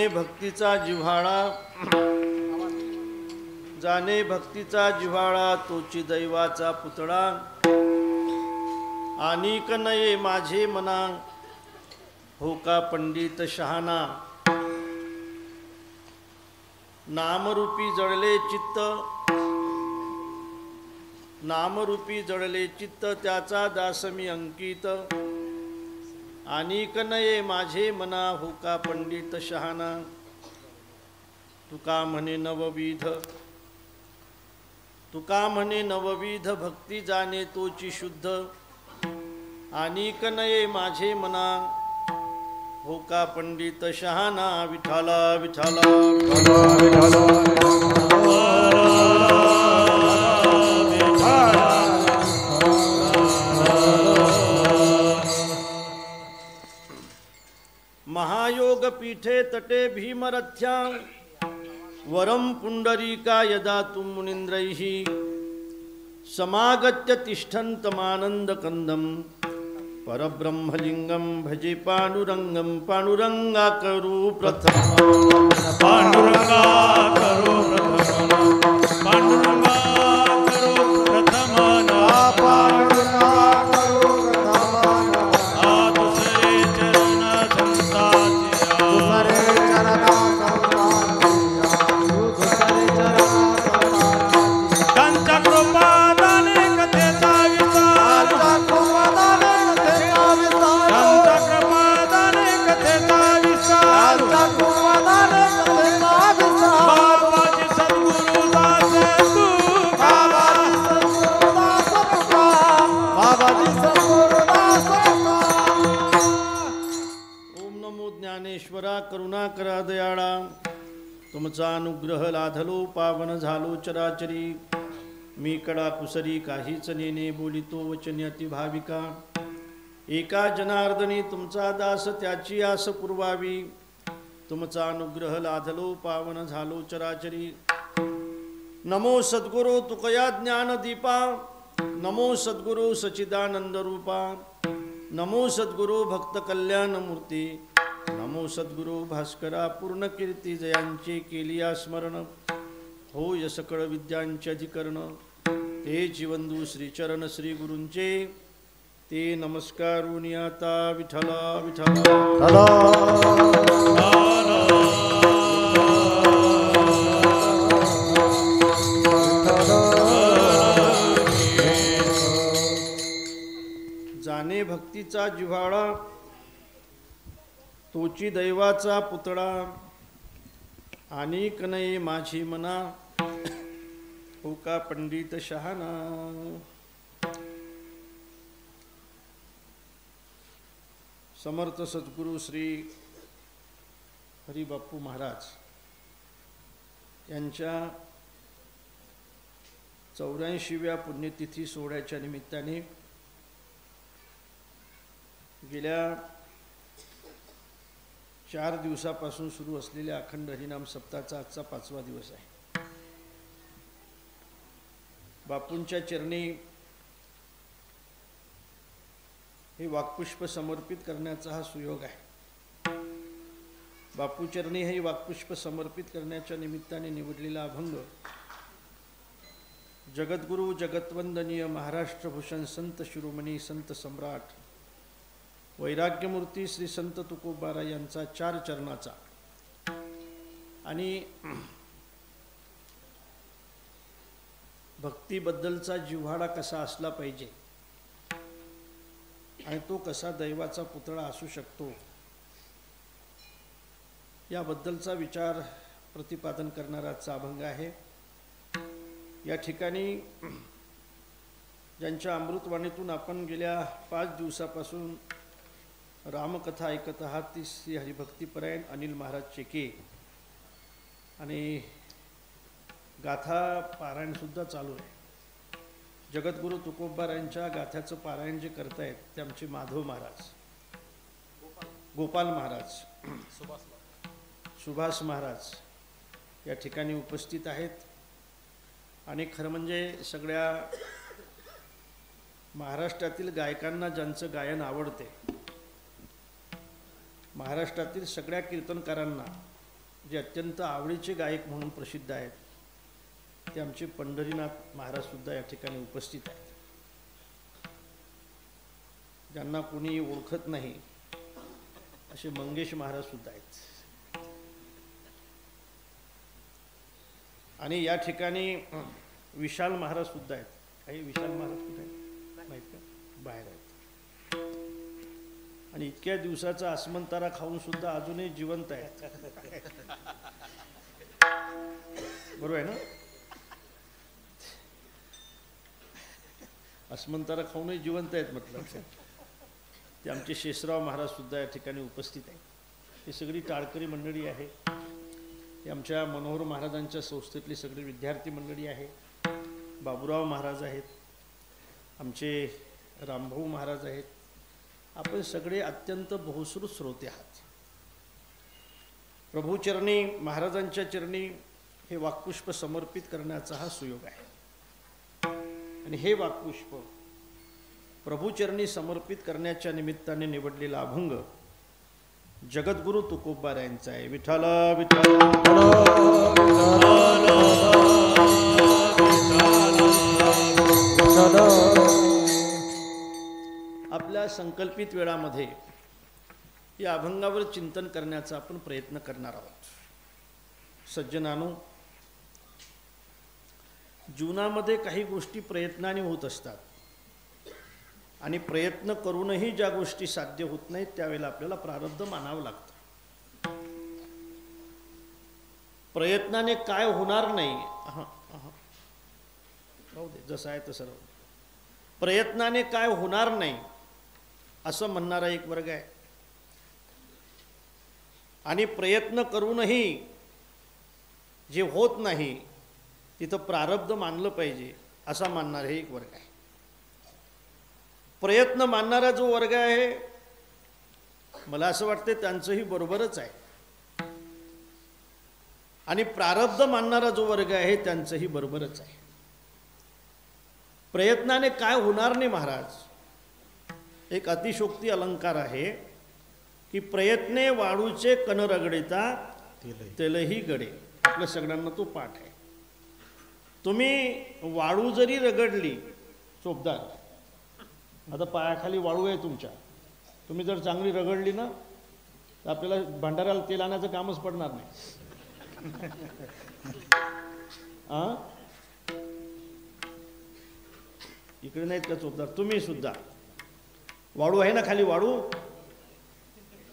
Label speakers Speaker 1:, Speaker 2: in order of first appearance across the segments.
Speaker 1: जाणे भक्तीचा जिव्हाळा, जाणे भक्तीचा जिव्हाळा, तोची दैवाचा पुतळा. आणिक नये माझे मना, हो का पंडित शहाणा. नामरूपी जळले चित्त, नामरूपी जळले चित्त, त्याचा दास मी अंकित. आणिक नये माझे मना, हो का पंडित शहाणा. तुका म्हणे नवविध, तुका म्हणे नवविध, भक्ती जाणे तोची शुद्ध. आणिक नये माझे मना, हो का पंडित शहाणा. विठाला विठाला महायोग पीठे तटे भीमरथ्या, वरम पुंडरीका यदा तुम मुनींद्रैः समागत्य तिष्ठन्तमानन्दकन्दं. परब्रह्मलिंगं भजे पांडुरंगं, पांडुरंगा करू प्रथम,
Speaker 2: पांडुरंगा करो प्रथम, पांडुरंगा करो प्रथम, पांडुरंगा करो प्रथम. दुसरे चरण संतांच्या, दुसरे चरण त्यांच्या कृपादाने कथेचा विस्तार, त्यांच्या कृपादाने कथेचा विस्तार, बाबाजी सद्गुरुदास तुका, बाबाजी सद्गुरुदास तुका.
Speaker 1: ओम नमो ज्ञानेश्वरा, करुणाकरा दयाळा. तुमचा अनुग्रह लाधलो, पावन झालो चराचरी. मी कडा कुसरी काहीच नेने, बोलितो वचने अति भाविका. एका जनार्दनी तुमचा दास, त्याची आस पुरवावी. तुमचा अनुग्रह लाधलो, पावन झालो चराचरी. नमो सद्गुरु तुकया ज्ञानदीपा, नमो सद्गुरु सच्चिदानंद रूपा. नमो सद्गुरु भक्त कल्याण मूर्ती, नमो सद्गुरु भास्करा पूर्ण कीर्ती. जयांचे केलिया स्मरण, होय सकळ विद्यांचे अधिकरण. ते जीवंदू श्रीचरण श्री गुरूंचे, ते नमस्कारून आता विठला विठला. जाणे भक्तीचा जिव्हाळा, तोची दैवाचा पुतळा. आणिक नये माझी मना, हो का पंडित शहाणा. समर्थ सद्गुरू श्री हरिबापू महाराज यांच्या 84व्या पुण्यतिथी सोहळ्याच्या निमित्ताने गेल्या 4 दिवसापासून सुरू असलेल्या अखंड हरिनाम सप्ताहाचा आजचा 5वा दिवस आहे. बापूंच्या चरणी हे वाक्पुष्प समर्पित करण्याचा हा सुयोग आहे. बापू चरणी हे वाक्पुष्प समर्पित करण्याच्या निमित्ताने निवडलेला अभंग जगद्गुरु जगतवंदनीय महाराष्ट्रभूषण संत शिरोमणी संत सम्राट वैराग्यमूर्ती श्री संत तुकोबाराय यांचा 4 चरणाचा आणि भक्तीबद्दलचा जिव्हाळा कसा असला पाहिजे आणि तो कसा दैवाचा पुतळा असू शकतो, याबद्दलचा विचार प्रतिपादन करणारा आजचा अभंग आहे. या ठिकाणी ज्यांच्या अमृतवाणीतून आपण गेल्या 5 दिवसापासून रामकथा ऐकत आहात, ती श्री हरिभक्तीपरायण अनिल महाराज चेके आणि गाथा पारायणसुद्धा चालू आहे. जगद्गुरु तुकोबारायांच्या गाथ्याचं पारायण जे करतायत ते आमचे माधव महाराज, गोपाल महाराज, सुभाष महाराज या ठिकाणी उपस्थित आहेत. आणि खरं म्हणजे सगळ्या महाराष्ट्रातील गायकांना ज्यांचं गायन आवडते, महाराष्ट्रातील सगळ्या कीर्तनकारांना जे अत्यंत आवडीचे गायक म्हणून प्रसिद्ध आहेत ते आमचे पंढरीनाथ महाराज सुद्धा या ठिकाणी उपस्थित आहेत. ज्यांना कोणी ओळखत नाही असे मंगेश महाराज सुद्धा आहेत. आणि या ठिकाणी विशाल महाराज सुद्धा आहेत. काही विशाल महाराज कुठे आहेत माहीत का? बाहेर आहेत. आणि इतक्या दिवसाचा आसमंतारा खाऊन सुद्धा अजूनही जिवंत आहेत. बरोबर आहे ना? आसमंतारा खाऊनही जिवंत आहेत म्हटलं. ते आमचे शेषराव महाराज सुद्धा या ठिकाणी उपस्थित आहेत. ही सगळी टाळकरी मंडळी आहे. हे आमच्या मनोहर महाराजांच्या संस्थेतली सगळी विद्यार्थी मंडळी आहे. बाबूराव महाराज आहेत, आमचे रामभाऊ महाराज आहेत. आपण सगळे अत्यंत बहुश्रुत श्रोते आहात. प्रभूचरणी महाराजांच्या चरणी हे वाक्पुष्प समर्पित करण्याचा हा सुयोग आहे. आणि हे वाक्पुष्प प्रभूचरणी समर्पित करण्याच्या निमित्ताने निवडलेला अभंग जगद्गुरु तुकोबा यांचा आहे. विठ्ठल विठ्ठल आपल्या संकल्पित वेळामध्ये या अभंगावर चिंतन करण्याचा आपण प्रयत्न करणार आहोत. सज्जनानो, जीवनामध्ये काही गोष्टी प्रयत्नाने होत असतात आणि प्रयत्न करूनही ज्या गोष्टी साध्य होत नाहीत त्यावेळेला आपल्याला प्रारब्ध मानावं लागतं. प्रयत्नाने काय होणार नाही, राहू दे, जसं आहे तसं राहू दे. प्रयत्नाने काय होणार नाही असं म्हणणारा एक वर्ग आहे. आणि प्रयत्न करूनही जे होत नाही तिथं प्रारब्ध मानलं पाहिजे असा मानणारा हे एक वर्ग आहे. प्रयत्न मानणारा जो वर्ग आहे मला असं वाटतं त्यांचंही बरोबरच आहे. आणि प्रारब्ध मानणारा जो वर्ग आहे त्यांचंही बरोबरच आहे. प्रयत्नाने काय होणार नाही महाराज, एक अतिशोक्ती अलंकार आहे की प्रयत्ने वाळूचे कण रगडिता तेलही गडे. आपल्या सगळ्यांना तो पाठ आहे. तुम्ही वाळू जरी रगडली चोपदार, आता पायाखाली वाळू आहे तुमच्या, तुम्ही जर चांगली रगडली ना तर आपल्याला भंडाऱ्याला तेल आणायचं कामच पडणार नाही. इकडे नाहीत का चोपदार? तुम्ही सुद्धा वाळू आहे ना खाली, वाळू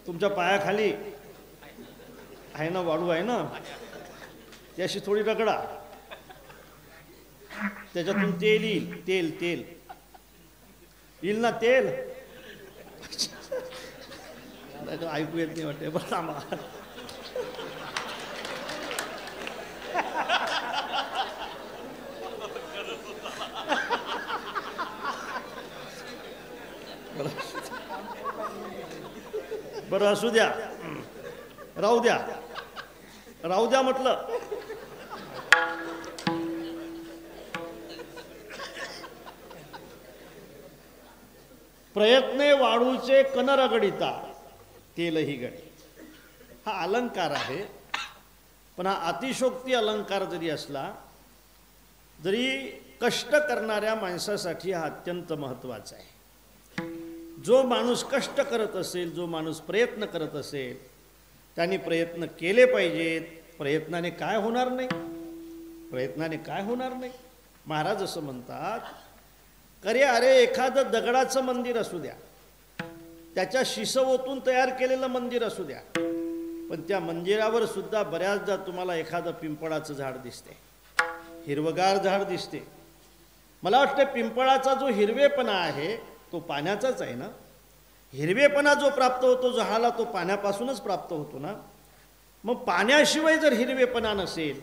Speaker 1: तुमच्या पायाखाली आहे ना, वाळू आहे ना, त्याशी थोडी रगडा, त्याच्यातून तेल येईल. तेल तेल येईल ना, तेल ऐकू येत नाही वाटते. बरं थांबा. बरं असू द्या, राहू द्या, राहू द्या म्हटलं. प्रयत्ने वाळूचे कण रगडिता तेलही गडे. हा अलंकार आहे, पण हा अतिशोक्ती अलंकार जरी असला जरी कष्ट करणाऱ्या माणसासाठी हा अत्यंत महत्त्वाचा आहे. जो माणूस कष्ट करत असेल, जो माणूस प्रयत्न करत असेल त्यांनी प्रयत्न केले पाहिजेत. प्रयत्नाने काय होणार नाही, प्रयत्नाने काय होणार नाही. महाराज असं म्हणतात, अरे एखादं दगडाचं मंदिर असू द्या, त्याच्या शिसवतून तयार केलेलं मंदिर असू द्या, पण त्या मंदिरावर सुद्धा बऱ्याचदा तुम्हाला एखादं पिंपळाचं झाड दिसते, हिरवगार झाड दिसते. मला वाटतं पिंपळाचा जो हिरवेपणा आहे तो पाण्याचाच आहे ना. हिरवेपणा जो प्राप्त होतो झाडाला तो पाण्यापासूनच प्राप्त होतो ना. मग पाण्याशिवाय जर हिरवेपणा नसेल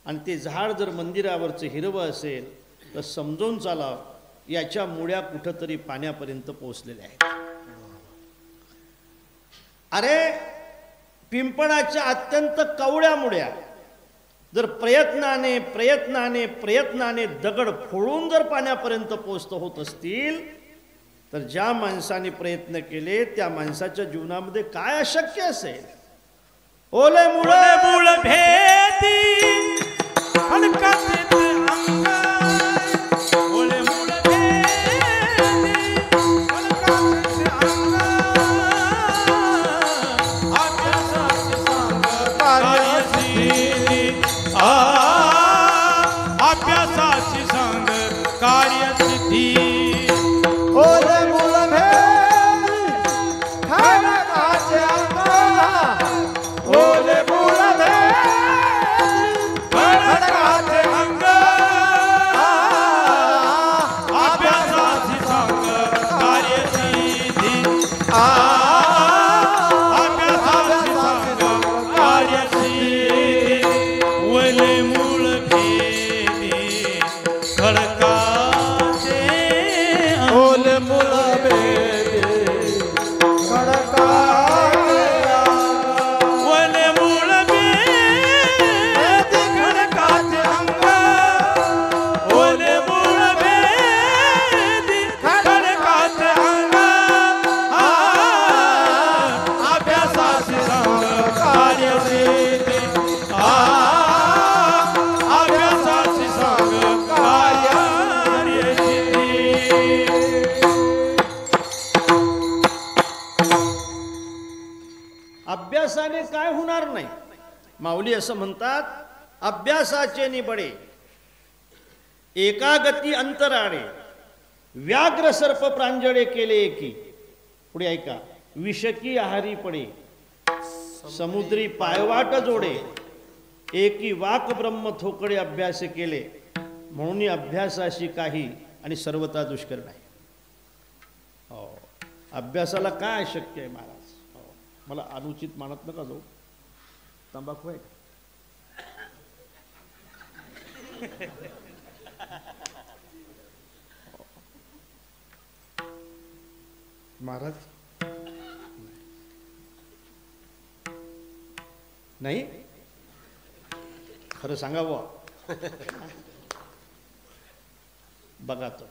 Speaker 1: आणि ते झाड जर मंदिरावरचं हिरवं असेल तर समजून चाला याच्या मुळ्या कुठंतरी पाण्यापर्यंत पोहोचलेल्या आहेत. अरे पिंपळाच्या अत्यंत कवळ्या मुळ्या जर प्रयत्नाने प्रयत्नाने प्रयत्नाने दगड फोडून जर पाण्यापर्यंत पोहोचत होत असतील तर ज्या माणसाने प्रयत्न केले त्या माणसाच्या जीवनामध्ये काय अशक्य असेल. ओले मूळ
Speaker 2: मूळ भेदी खडकाचे अंग ओले मूळ भेदी खडकाचे अंग अभ्यासाचे सांग कार्यसिद्धी अभ्यासाची सांग कार्यसिद्धी
Speaker 3: ओले मूळ भेदी खडकाचे अंग ओले मूळ भेदी
Speaker 2: खडकाचे अंग अभ्यासाची सांग कार्यसिद्धी अभ्यासाची सांग कार्यसिद्धी ओले मूळ भेदी खडकाचे
Speaker 3: ओले मूळ भेदी खडकाचे
Speaker 2: ओले मूळ भेदी खडकाचे अंग ओले मूळ भेदी खडकाचे अंग अभ्यासाची सांग कार्यसिद्धी अभ्यासाची सांग कार्यसिद्धी
Speaker 1: अभ्यासाने काय होणार नाही. माऊली असं म्हणतात, अभ्यासाचे निबडे एकागती अंतराळे व्याघ्र सर्प प्रांजळे केले एकी. पुढे ऐका, विषकी आहारी पडे समुद्री पायवाट जोडे एकी वाक ब्रह्म थोकडे अभ्यास केले. म्हणून अभ्यासाशी काही आणि सर्वता दुष्कर नाही. हो, अभ्यासाला काय अशक्य आहे महाराज. हो, मला अनुचित मानत नका जाऊ. तंबाखू आहे का? महाराज नाही, खरं सांगा बुवा. बघा तो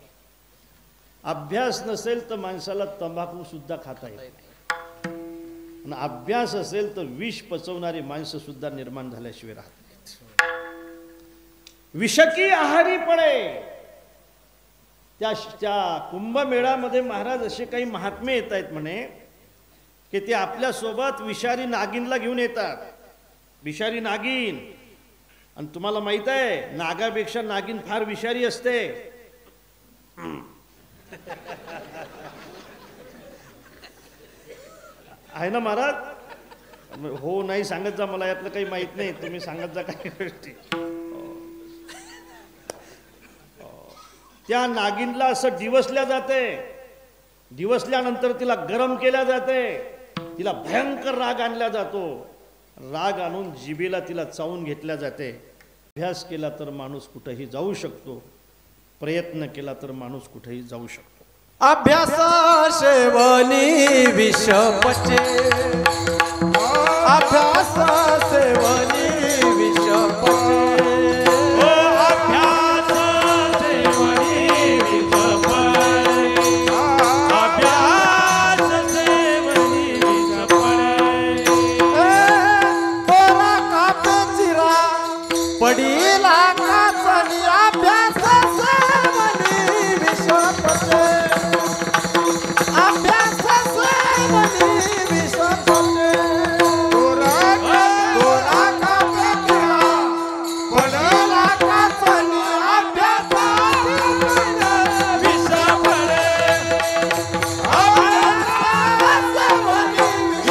Speaker 1: अभ्यास नसेल तर माणसाला तंबाखू सुद्धा खाता येत नाही. आणि अभ्यास असेल तर विष पचवणारी माणसं सुद्धा निर्माण झाल्याशिवाय राहत नाहीत. विषकी आहारी पडे. त्या कुंभमेळ्यामध्ये महाराज असे काही महात्मे येत आहेत म्हणे की ते आपल्यासोबत विषारी नागिनला घेऊन येतात. विषारी नागिन. आणि तुम्हाला माहित आहे, नागापेक्षा नागिन फार विषारी असते. आहे ना महाराज? हो नाही सांगत जा, मला यातलं काही माहित नाही. तुम्ही सांगत जा काही गोष्टी. त्या नागिनला असं डिवसल्या जाते. डिवसल्यानंतर तिला गरम केल्या जाते. तिला भयंकर राग आणला जातो. राग आणून जिभेला तिला चावून घेतल्या जाते. अभ्यास केला तर माणूस कुठेही जाऊ शकतो. प्रयत्न केला तर माणूस कुठेही जाऊ शकतो.
Speaker 3: अभ्यास सेवनी विष पचे अभ्यास सेवनी विष पचे
Speaker 2: अभ्यास सेवनी विष पडे अभ्यास सेवनी विष पडे
Speaker 3: तोरा कापे चिरा पडीला काचनी अभ्यास सेवनी विष पचे अभ्यास सेवनी विष पचे तोरा कापे चिरा पडीला काचनी अभ्यास
Speaker 2: विष पडे
Speaker 3: अभ्यास सेवनी विष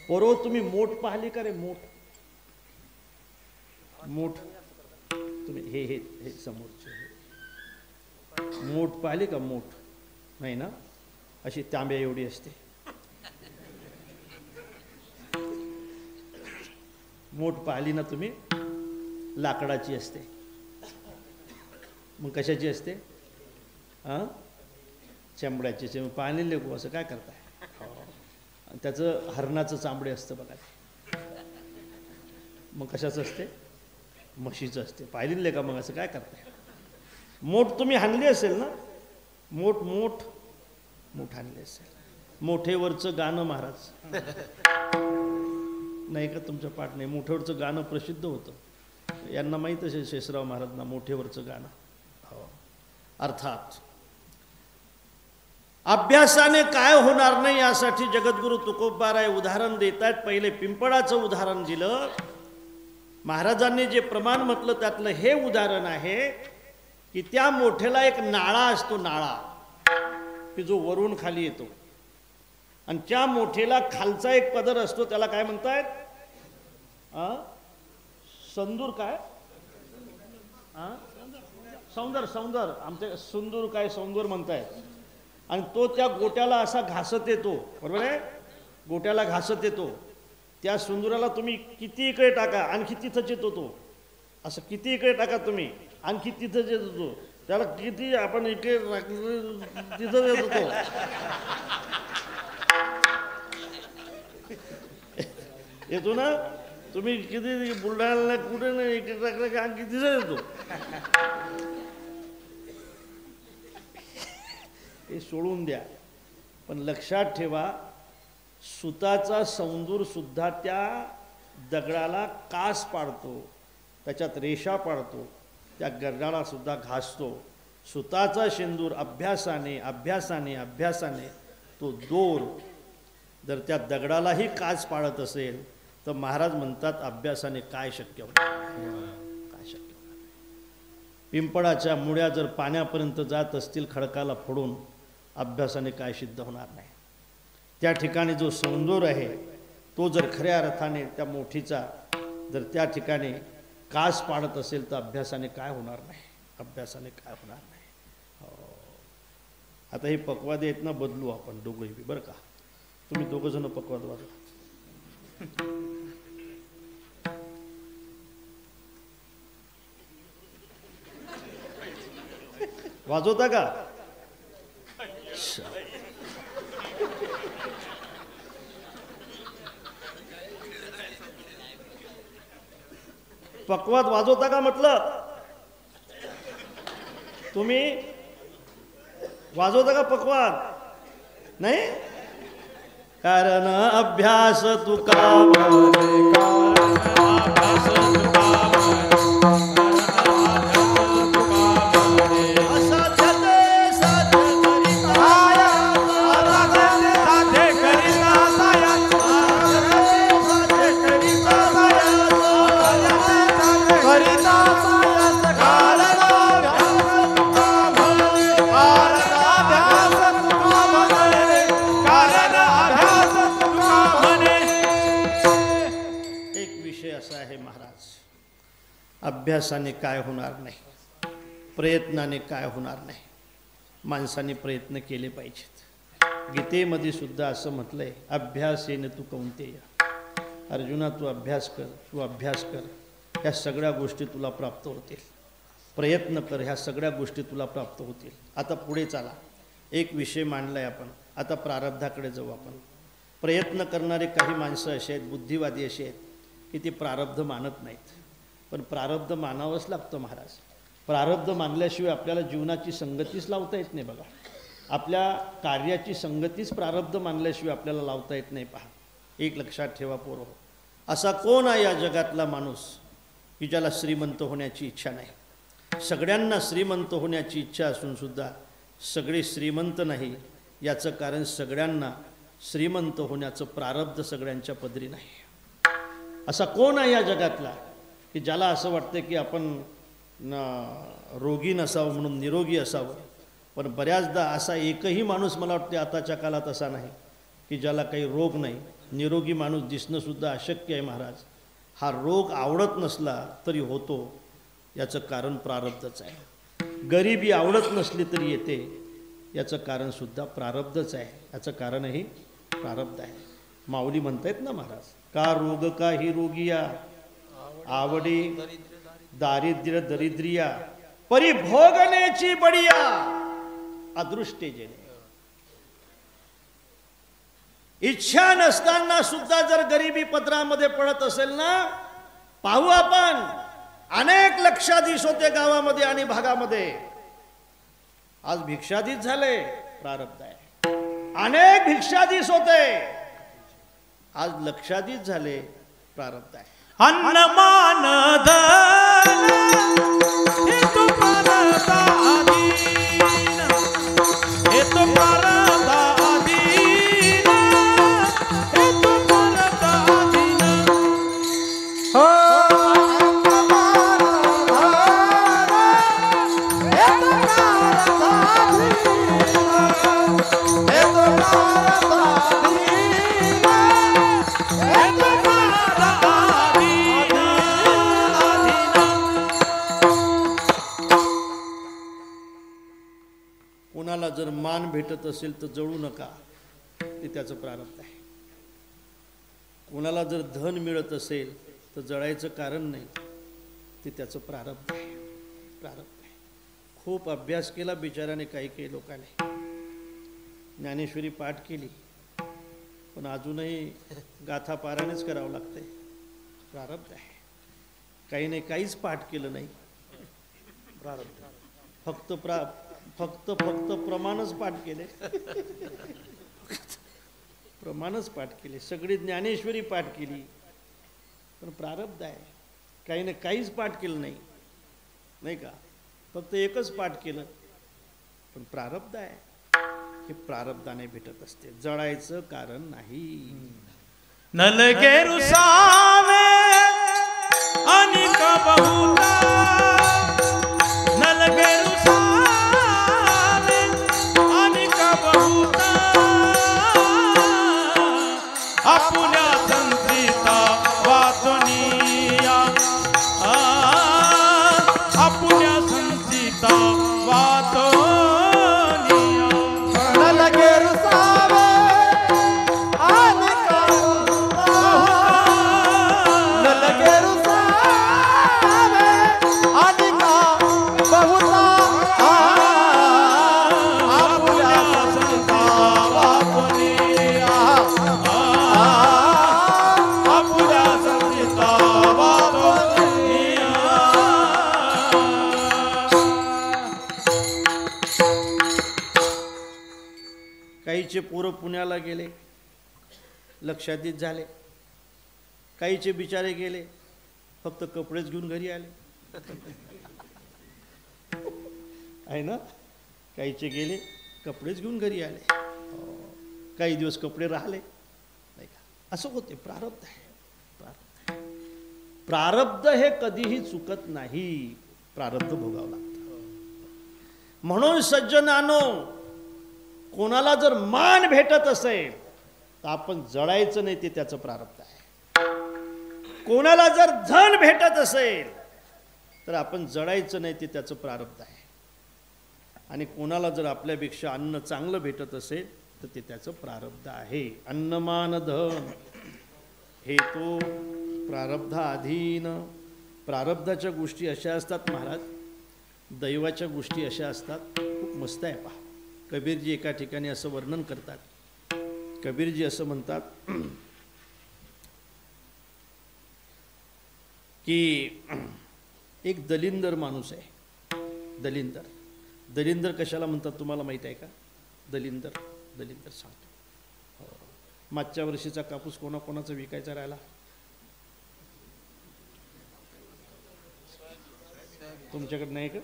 Speaker 1: पोरो तुम्ही मोठ पाहिली का रे? मोठ मोठ तुम्ही हे हे हे समोरचे मोठ पाहिली का? मोठ नाही ना? अशी तांब्या एवढी असते. मोठ पाहिली ना तुम्ही? लाकडाची असते. मग कशाची असते? हां, चमड्याची. पाहिलेले गो असं काय करताय? त्याचं हरणाचं चांबडे असतं बघा. मग कशाचं असते? म्हशीचं असते. पाहिलेले का? मग असं काय करताय? मोठ तुम्ही हाणली असेल ना? मोठ मोठ मूठ आणले असेल. मोठेवरचं गाणं महाराज नाही का तुमच्या पाठ नाही. मोठेवरचं गाणं प्रसिद्ध होतं. यांना माहीत असेल शेषराव महाराजांना मोठेवरचं गाणं. हो. अर्थात अभ्यासाने काय होणार नाही यासाठी जगद्गुरु तुकोबाराय उदाहरण देत आहेत. पहिले पिंपळाचं उदाहरण दिलं. महाराजांनी जे प्रमाण म्हटलं त्यातलं हे उदाहरण आहे की त्या मोठेला एक नाळा असतो, नाळा की जो वरून खाली येतो, आणि त्या मोठेला खालचा एक पदर असतो, त्याला काय म्हणतायत? संदूर. काय सौंदर, सौंदर आमच्या सुंदूर काय सौंदर म्हणतायत. आणि तो त्या गोट्याला असा घासत येतो, बरोबर आहे, गोट्याला घासत येतो. त्या सुंदराला तुम्ही किती इकडे टाका आणखी तिथंच येतो तो, असं किती इकडे टाका तुम्ही आणखी तिथंच येतो तो. त्याला किती आपण इकडे तिथंच येतो तो. येतो ना तुम्ही किती बुलढाण्याला कुठे नाही इकडे टाकलं की आणखी तिथंच येतो. हे सोडून द्या. पण लक्षात ठेवा सुताचा सौंदूर सुद्धा त्या दगडाला कास पाडतो, त्याच्यात रेषा पाडतो, त्या दगडाला सुद्धा घासतो. सुताचा शेंदूर अभ्यासाने अभ्यासाने अभ्यासाने तो दोर जर त्या दगडालाही कास पाडत असेल तर महाराज म्हणतात अभ्यासाने काय शक्य होणार, काय शक्य होणार. पिंपळाच्या मुळ्या जर पाण्यापर्यंत जात असतील खडकाला फोडून, अभ्यासाने काय सिद्ध होणार नाही. त्या ठिकाणी जो सौंदर्य आहे तो जर खऱ्या अर्थाने त्या मोठीचा जर त्या ठिकाणी कास पाडत असेल तर अभ्यासाने काय होणार नाही, अभ्यासाने काय होणार नाही. आता हे पक्वाद आहेत ना, बदलू आपण दोघंही बरं का. तुम्ही दोघं जण पक्वाद वाजवा. वाजवता का? पक्वाद वाजवता का म्हटलं? तुम्ही वाजवता का पक्वाद? नाही. कारण अभ्यास तुका अभ्यासाने काय होणार नाही, प्रयत्नाने काय होणार नाही. माणसाने प्रयत्न केले पाहिजेत. गीतेमध्ये सुद्धा असं म्हटलंय, अभ्यासेन तू कौंतेय. अर्जुना तू अभ्यास कर, तू अभ्यास कर, ह्या सगळ्या गोष्टी तुला प्राप्त होतील. प्रयत्न कर, ह्या सगळ्या गोष्टी तुला प्राप्त होतील. आता पुढे चला. एक विषय मांडलाय आपण, आता प्रारब्धाकडे जाऊ आपण. प्रयत्न करणारे काही माणसं असे आहेत, बुद्धिवादी असे आहेत की ते प्रारब्ध मानत नाहीत. पण प्रारब्ध मानावंच लागतं महाराज. प्रारब्ध मानल्याशिवाय आपल्याला जीवनाची संगतीच लावता येत नाही. बघा, आपल्या कार्याची संगतीच प्रारब्ध मानल्याशिवाय आपल्याला लावता येत नाही. पहा, एक लक्षात ठेवा पोरो. असा कोण आहे या जगातला माणूस की ज्याला श्रीमंत होण्याची इच्छा नाही? सगळ्यांना श्रीमंत होण्याची इच्छा असून सुद्धा सगळे श्रीमंत नाही. याचं कारण सगळ्यांना श्रीमंत होण्याचं प्रारब्ध सगळ्यांच्या पदरी नाही. असा कोण आहे या जगातला की ज्याला असं वाटतं की आपण रोगी नसावं म्हणून निरोगी असावं? पण बऱ्याचदा असा एकही माणूस मला वाटते आताच्या काळात असा नाही की ज्याला काही रोग नाही. निरोगी माणूस दिसणंसुद्धा अशक्य आहे महाराज. हा रोग आवडत नसला तरी होतो, याचं कारण प्रारब्धच आहे. गरिबी आवडत नसली तरी येते, याचं कारणसुद्धा प्रारब्धच आहे. याचं कारणही प्रारब्ध आहे. माऊली म्हणतायत ना महाराज, का रोग का ही रोगिया, आवडी दारिद्र्य दरिद्रिया, परिभोगनेची बडिया, अदृष्टे जेणे. इच्छा नसताना सुद्धा जर गरिबी पदरामध्ये पडत असेल ना, पाहू आपण अनेक लक्षाधीश होते गावामध्ये आणि भागामध्ये, आज भिक्षाधीश झाले, प्रारब्ध आहे. अनेक भिक्षाधीश होते, आज लक्षाधीश झाले. प्रारब्ध आहे.
Speaker 2: अन्नमान धन हे तो प्रारब्धा अधीन, हे तो प्रारब्धा अधीन, हे तो प्रारब्धा अधीन.
Speaker 3: हो
Speaker 1: कोणाला जर मान भेटत असेल तर जळू नका, ते त्याचं प्रारब्ध आहे. कोणाला जर धन मिळत असेल तर जळायचं कारण नाही, ते त्याचं प्रारब्ध आहे. प्रारब्ध आहे. खूप अभ्यास केला बिचाराने काही लोकांनी, ज्ञानेश्वरी पाठ केली, पण अजूनही गाथा पारायणच करावं लागतंय. प्रारब्ध आहे. काही नाही, काहीच पाठ केलं नाही. प्रारब्ध. फक्त प्रमाणच पाठ केले. प्रमाणच पाठ केले. सगळी ज्ञानेश्वरी पाठ केली, पण प्रारब्ध आहे. काही नाही, काहीच पाठ केलं नाही, नाही का? फक्त एकच पाठ केलं, पण प्रारब्ध आहे. हे प्रारब्धाने भेटत असते, जळायचं कारण नाही.
Speaker 2: नलगे रुसावे अनिक बहुता, नलगे रुसावे अनिक बहुता, आपुल्या संस्कृता वाचनीया, आपुल्या संस्कृता वाचनीया.
Speaker 3: लगे रुसावे आणि लगे रुसावे आणि बहुता आपुल्या संता वाचनीया,
Speaker 2: आपुल्या संस्कृता वाचनीया.
Speaker 1: काहीचे पोरं पुण्याला गेले, लक्षाधीश झाले. काहीचे बिचारे गेले, फक्त कपडेच घेऊन घरी आले. आहे ना? काहीचे गेले, कपडेच घेऊन घरी आले. काही दिवस कपडे राहिले नाही का? असं होते. प्रारब्ध आहे. प्रारब्ध आहे. प्रारब्ध हे कधीही चुकत नाही. प्रारब्ध भोगावं लागतं. म्हणून सज्जनानो, कोणाला जर मान भेटत असेल तर आपण जळायचं नाही, ते त्याचं प्रारब्ध आहे. कोणाला जर धन भेटत असेल तर आपण जळायचं नाही, ते त्याचं प्रारब्ध आहे. आणि कोणाला जर आपल्यापेक्षा अन्न चांगलं भेटत असेल तर ते त्याचं प्रारब्ध आहे. अन्नमान धन हे तो प्रारब्धाधीन. प्रारब्धाच्या गोष्टी अशा असतात महाराज, दैवाच्या गोष्टी अशा असतात. खूप मस्त आहे. पहा, कबीरजी एका ठिकाणी असं वर्णन करतात. कबीरजी असं म्हणतात की एक दलिंदर माणूस आहे. दलिंदर. दलिंदर कशाला म्हणतात तुम्हाला माहीत आहे का? दलिंदर सांगतो. मागच्या वर्षीचा कापूस कोणाकोणाचा विकायचा राहिला? तुमच्याकडे नाही का?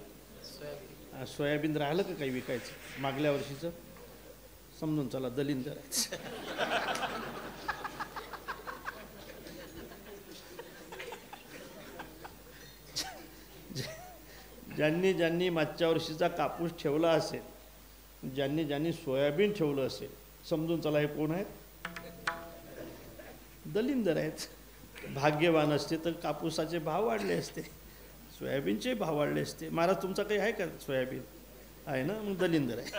Speaker 1: सोयाबीन राहिलं का काही विकायचं मागल्या वर्षीचं? समजून चला, दलिंदर आहे. ज्यांनी मागच्या वर्षीचा कापूस ठेवला असेल, ज्यांनी सोयाबीन ठेवलं असेल, समजून चला हे कोण आहेत? दलिंदर आहेत. भाग्यवान असते तर कापूसाचे भाव वाढले असते, सोयाबीनचे भाव वाढले असते. महाराज तुमचा काही आहे का सोयाबीन? आहे ना, मग दलिंदर आहे.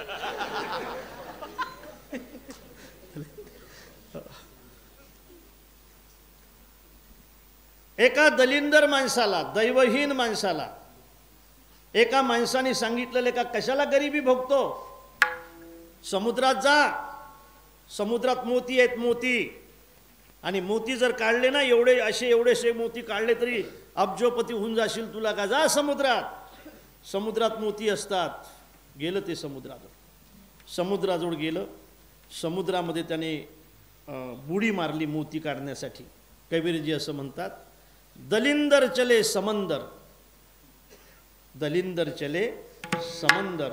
Speaker 1: एका दलिंदर माणसाला, दैवहीन माणसाला एका माणसाने सांगितलेलं का कशाला गरिबी भोगतो? समुद्रात जा, समुद्रात मोती आहेत, मोती. आणि मोती जर काढले ना, एवढेसे मोती काढले तरी अब्जोपती होऊन जाशील तुला. का जा समुद्रात, समुद्रात मोती असतात. गेलं ते समुद्राजवळ गेलं. समुद्रामध्ये त्याने बुडी मारली मोती काढण्यासाठी. कबीरजी असं म्हणतात, दलिंदर चले समंदर, दलिंदर चले समंदर,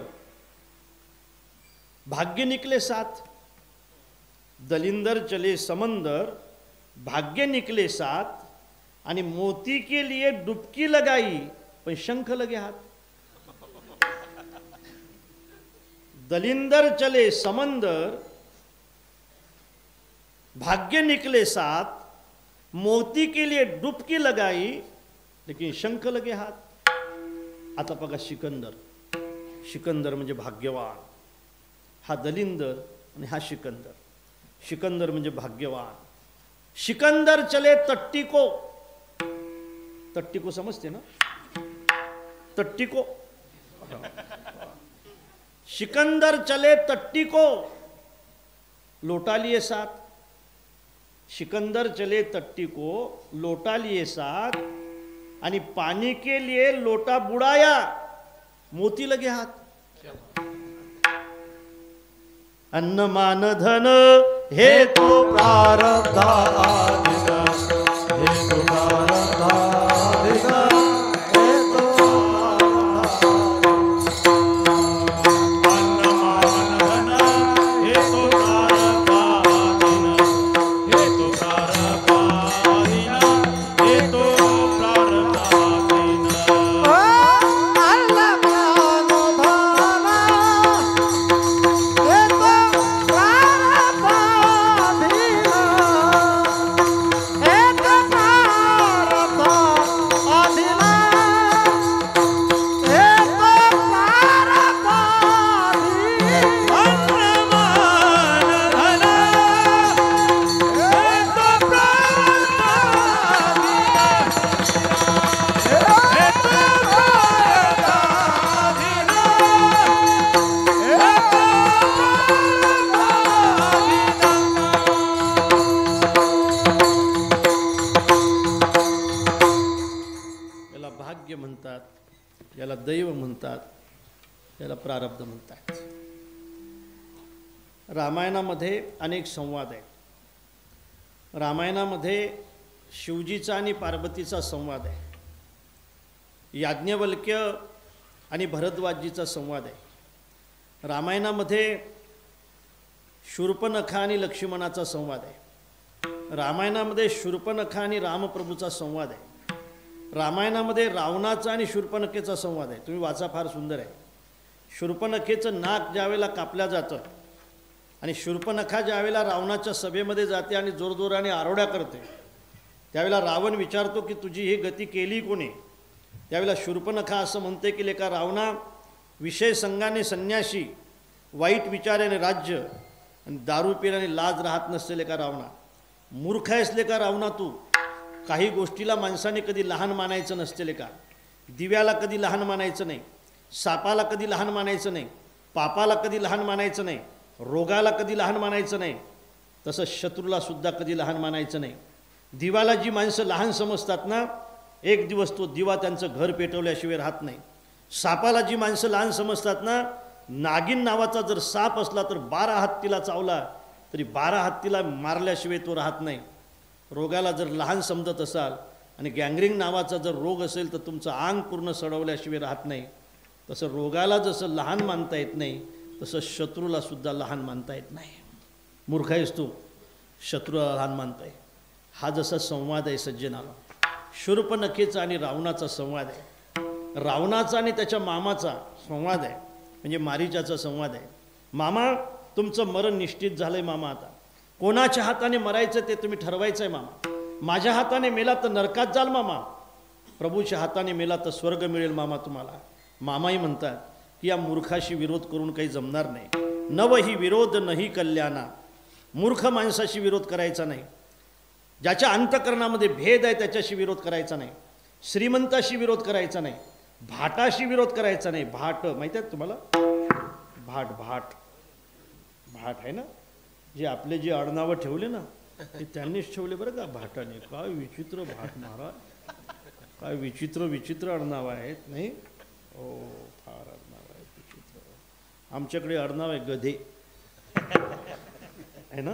Speaker 1: भाग्य निकले साथ. दलिंदर चले समंदर, भाग्य निकले साथ, आणि मोती के लिए डुबकी लगाई पण शंख लगे हाथ. दलिंदर चले समंदर, भाग्य निकले साथ, मोती के लिए डुबकी लगाई लेकिन शंख लगे हाथ. आता बघा सिकंदर, सिकंदर म्हणजे भाग्यवान. हा दलिंदर आणि हा सिकंदर. सिकंदर म्हणजे भाग्यवान. सिकंदर चले तट्टी को, तट्टी को समजते ना, तट्टी को. सिकंदर चले तट्टी को, लोटा लिए साथ. सिकंदर चले तट्टी को, लोटा लिए साथ, आणि पानी के लिए लोटा बुड़ाया, मोती लगे हाथ. अन्न मान धन हे तो
Speaker 3: प्रारब्धाधीन, हे तो प्रारब्धाधीन, हे तो
Speaker 1: याला दैव म्हणतात, याला प्रारब्ध म्हणतात. रामायणामध्ये अनेक संवाद आहेत. रामायणामध्ये शिवजीचा आणि पार्वतीचा संवाद आहे. याज्ञवल्क्य आणि भरद्वाजजीचा संवाद आहे. रामायणामध्ये शूर्पणखा आणि लक्ष्मणाचा संवाद आहे. रामायणामध्ये शूर्पणखा आणि रामप्रभूचा संवाद आहे. रामायणामध्ये रावणाचा आणि शूर्पणखेचा संवाद आहे. तुम्ही वाचा, फार सुंदर आहे. शूर्पणखेचं नाक ज्यावेळेला कापल्या जातं आणि शूर्पणखा ज्यावेळेला रावणाच्या सभेमध्ये जाते आणि जोरजोराने आरोड्या करते, त्यावेळेला रावण विचारतो की तुझी ही गती केली कोणी. त्यावेळेला शूर्पणखा असं म्हणते की लेका रावणा, विषय संघाने संन्याशी, वाईट विचाराने राज्य आणि दारू पिण्याने लाज राहत नसते लेका रावणा. मूर्ख आहेस लेका रावणा तू. काही गोष्टीला माणसाने कधी लहान मानायचं नसते लेका. दिव्याला कधी लहान मानायचं नाही, सापाला कधी लहान मानायचं नाही, पापाला कधी लहान मानायचं नाही, रोगाला कधी लहान मानायचं नाही, तसं शत्रूला सुद्धा कधी लहान मानायचं नाही. दिवाला जी माणसं लहान समजतात ना, एक दिवस तो दिवा त्यांचं घर पेटवल्याशिवाय राहत नाही. सापाला जी माणसं लहान समजतात ना, नागिन नावाचा जर साप असला तर 12 हत्तीला चावला तरी 12 हत्तीला मारल्याशिवाय तो राहत नाही. रोगाला जर लहान समजत असाल आणि गँग्रीन नावाचा जर रोग असेल तर तुमचं अंग पूर्ण सडवल्याशिवाय राहत नाही. तसं रोगाला जसं लहान मानता येत नाही, तसं शत्रूला सुद्धा लहान मानता येत नाही. मूर्ख आहेस तू, शत्रूला लहान मानताय. हा जसा संवाद आहे सज्जनाला, शूर्पणखेचा आणि रावणाचा संवाद आहे. रावणाचा आणि त्याच्या मामाचा संवाद आहे, म्हणजे मारीचाचा संवाद आहे. मामा, तुमचं मरण निश्चित झालंय मामा. आता कोणाच्या हाताने मरायचं ते तुम्ही ठरवायचं आहे मामा. माझ्या हाताने मेला तर नरकात जाल मामा, प्रभूच्या हाताने मेला तर स्वर्ग मिळेल मामा तुम्हाला. मामाही म्हणतात की या मूर्खाशी विरोध करून काही जमणार नाही. नव ही विरोध नाही कल्याणा. मूर्ख माणसाशी विरोध करायचा नाही. ज्याच्या अंतकरणामध्ये भेद आहे त्याच्याशी विरोध करायचा नाही. श्रीमंताशी विरोध करायचा नाही. भाटाशी विरोध करायचा नाही. भाट माहिती आहे तुम्हाला? भाट भाट भाट आहे ना, जे आपले जे आडनावं ठेवले ना ते त्यांनीच ठेवले बरं का, भाटाने. काय विचित्र भाट महाराज, काय विचित्र विचित्र आडनाव आहेत नाही. हो, फार आडनाव आहे विचित्र. आमच्याकडे आडनाव आहे गधे. आहे ना,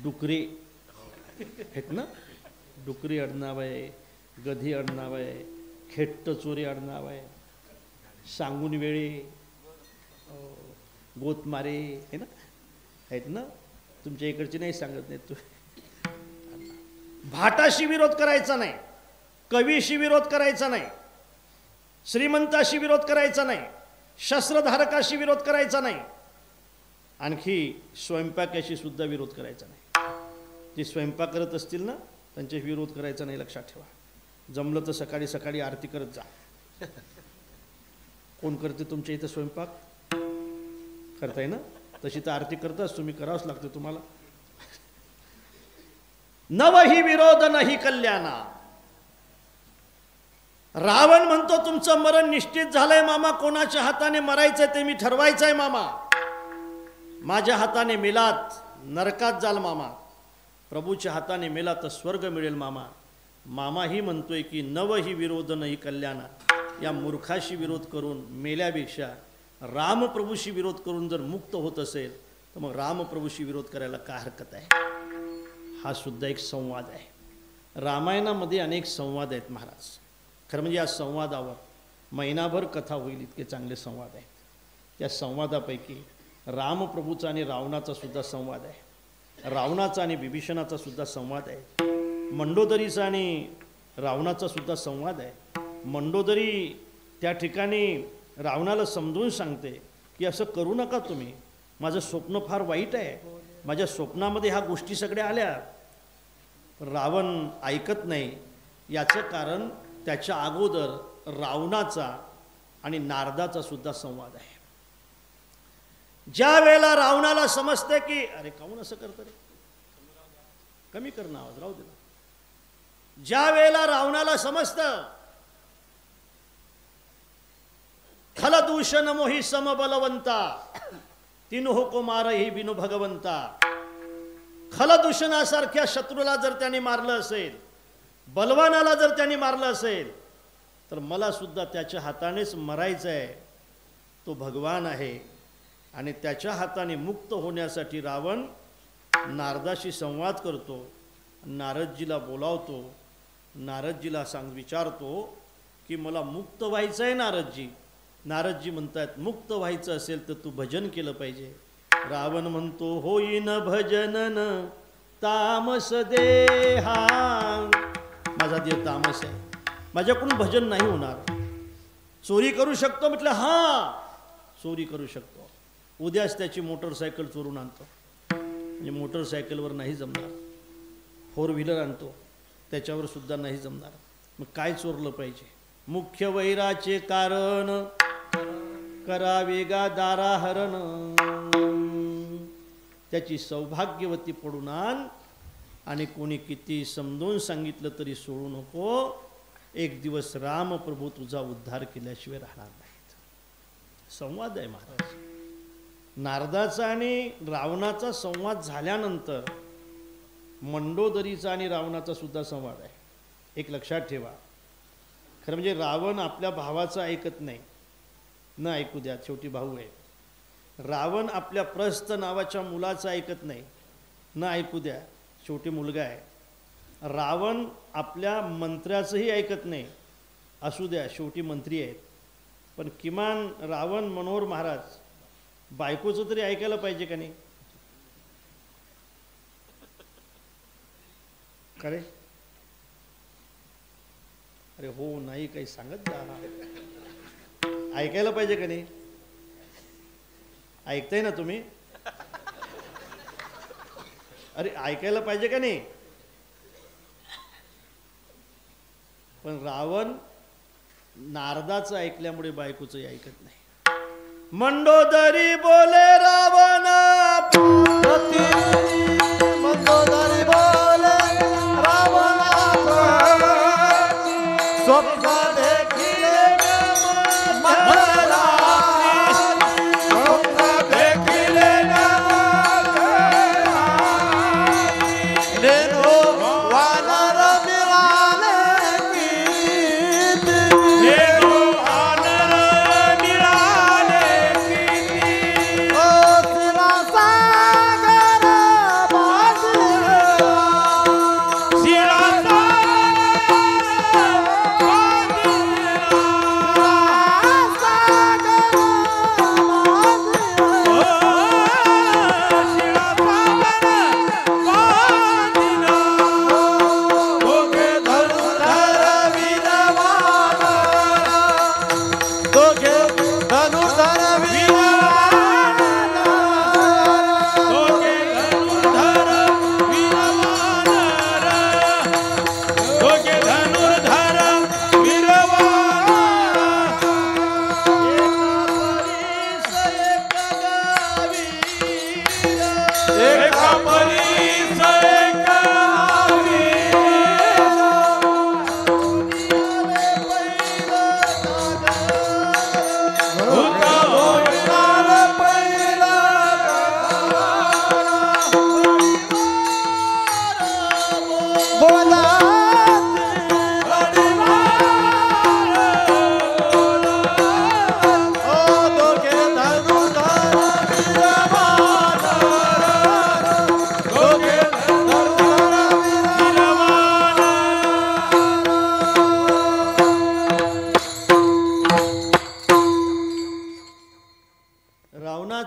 Speaker 1: डुकरे आहेत ना, डुकरी आडनाव आहे, गधी आडनाव आहे, खेट्ट चोरी आडनाव आहे, सांगून वेळे, गोतमारे आहे ना, आहेत ना. तुमच्या इकडची नाही सांगत नाही. तू भाटाशी विरोध करायचा नाही, कवीशी विरोध करायचा नाही, श्रीमंताशी विरोध करायचा नाही, शस्त्रधारकाशी विरोध करायचा नाही, आणखी स्वयंपाकाशी सुद्धा विरोध करायचा नाही. जे स्वयंपाक करत असतील ना त्यांच्याशी विरोध करायचा नाही, लक्षात ठेवा. जमलं तर सकाळी सकाळी आरती करत जा. कोण करते तुमच्या इथं स्वयंपाक? करताय ना, तशी तर आरती करताच तुम्ही, करावंच लागते तुम्हाला. नवही विरोध नाही कल्याणा. रावण म्हणतो तुमचं मरण निश्चित झालंय मामा, कोणाच्या हाताने मरायचंय ते मी ठरवायचंय मामा. माझ्या हाताने मेलात नरकात जाल मामा, प्रभूच्या हाताने मेला तर स्वर्ग मिळेल मामा. मामाही म्हणतोय की नवही विरोध नाही कल्याणा. या मूर्खाशी विरोध करून मेल्यापेक्षा रामप्रभूशी विरोध करून जर मुक्त होत असेल तर मग रामप्रभूशी विरोध करायला काय हरकत आहे. हा सुद्धा एक संवाद आहे. रामायणामध्ये अनेक संवाद आहेत महाराज. खरं म्हणजे या संवादावर महिनाभर कथा होईल, इतके चांगले संवाद आहेत. त्या संवादापैकी रामप्रभूचा आणि रावणाचा सुद्धा संवाद आहे, रावणाचा आणि विभीषणाचा सुद्धा संवाद आहे, मंडोदरीचा आणि रावणाचा सुद्धा संवाद आहे. मंडोदरी त्या ठिकाणी रावणाला समजून सांगते की असं करू नका तुम्ही, माझं स्वप्न फार वाईट आहे, माझ्या स्वप्नामध्ये ह्या गोष्टी सगळ्या आल्या. रावण ऐकत नाही. याचं कारण त्याच्या अगोदर रावणाचा आणि नारदाचा सुद्धा संवाद आहे. ज्या वेळेला रावणाला समजते की अरे काहून असं करतं रे, कमी कर ना आवाज, राहू दे. ज्या वेळेला रावणाला समजतं खलदूषण मोही समबलवंता तीन हो मार ही बिनु भगवंता. खलदूषणासारख्या शत्रूला जर त्याने मारलं असेल, बलवानाला जर त्याने मारलं असेल, तर मला सुद्धा त्याच्या हातानेच मरायचं आहे. तो भगवान आहे आणि त्याच्या हाताने मुक्त होण्यासाठी रावण नारदाशी संवाद करतो, नारदजीला बोलावतो, नारदजीला विचारतो की मला मुक्त व्हायचं आहे नारदजी. नारदजी म्हणतात मुक्त व्हायचं असेल तर तू भजन केलं पाहिजे. रावण म्हणतो होईन भजनन तामस देहा. माझा देह तामस आहे, माझ्याकडून भजन नाही होणार. चोरी करू शकतो म्हटलं, हां चोरी करू शकतो. उद्याच त्याची मोटरसायकल चोरून आणतो, म्हणजे मोटरसायकलवर नाही जमणार. 4 व्हीलर आणतो, त्याच्यावर सुद्धा नाही जमणार. मग काय चोरलं पाहिजे? मुख्य वैराचे कारण करावे गा दाराहरण. त्याची सौभाग्यवती पडून आण, आणि कोणी किती समजून सांगितलं तरी सोडू नको. एक दिवस रामप्रभू तुझा उद्धार केल्याशिवाय राहणार नाहीत. संवाद आहे महाराज. नारदाचा आणि रावणाचा संवाद झाल्यानंतर मंडोदरीचा आणि रावणाचा सुद्धा संवाद आहे. एक लक्षात ठेवा, खरं म्हणजे रावण आपल्या भावाचं ऐकत नाही, न ऐकू द्या, शेवटी भाऊ आहे. रावण आपल्या प्रस्थ नावाच्या मुलाचं ऐकत नाही, न ऐकू द्या, शेवटी मुलगा आहे. रावण आपल्या मंत्र्याचंही ऐकत नाही, असू द्या, शेवटी मंत्री आहेत. पण किमान रावण मनोहर महाराज बायकोचं तरी ऐकायला पाहिजे का नाही? का रे? अरे हो नाही, काही सांगत जा, ऐकायला पाहिजे का नाही? ऐकताय ना तुम्ही? अरे ऐकायला पाहिजे का नाही? पण रावण नारदाचं ऐकल्यामुळे बायकोचंही ऐकत नाही. मंडोदरी बोले रावण प्रति,
Speaker 3: मंदोदरी बोले रावण स्वप्न देखिले सागर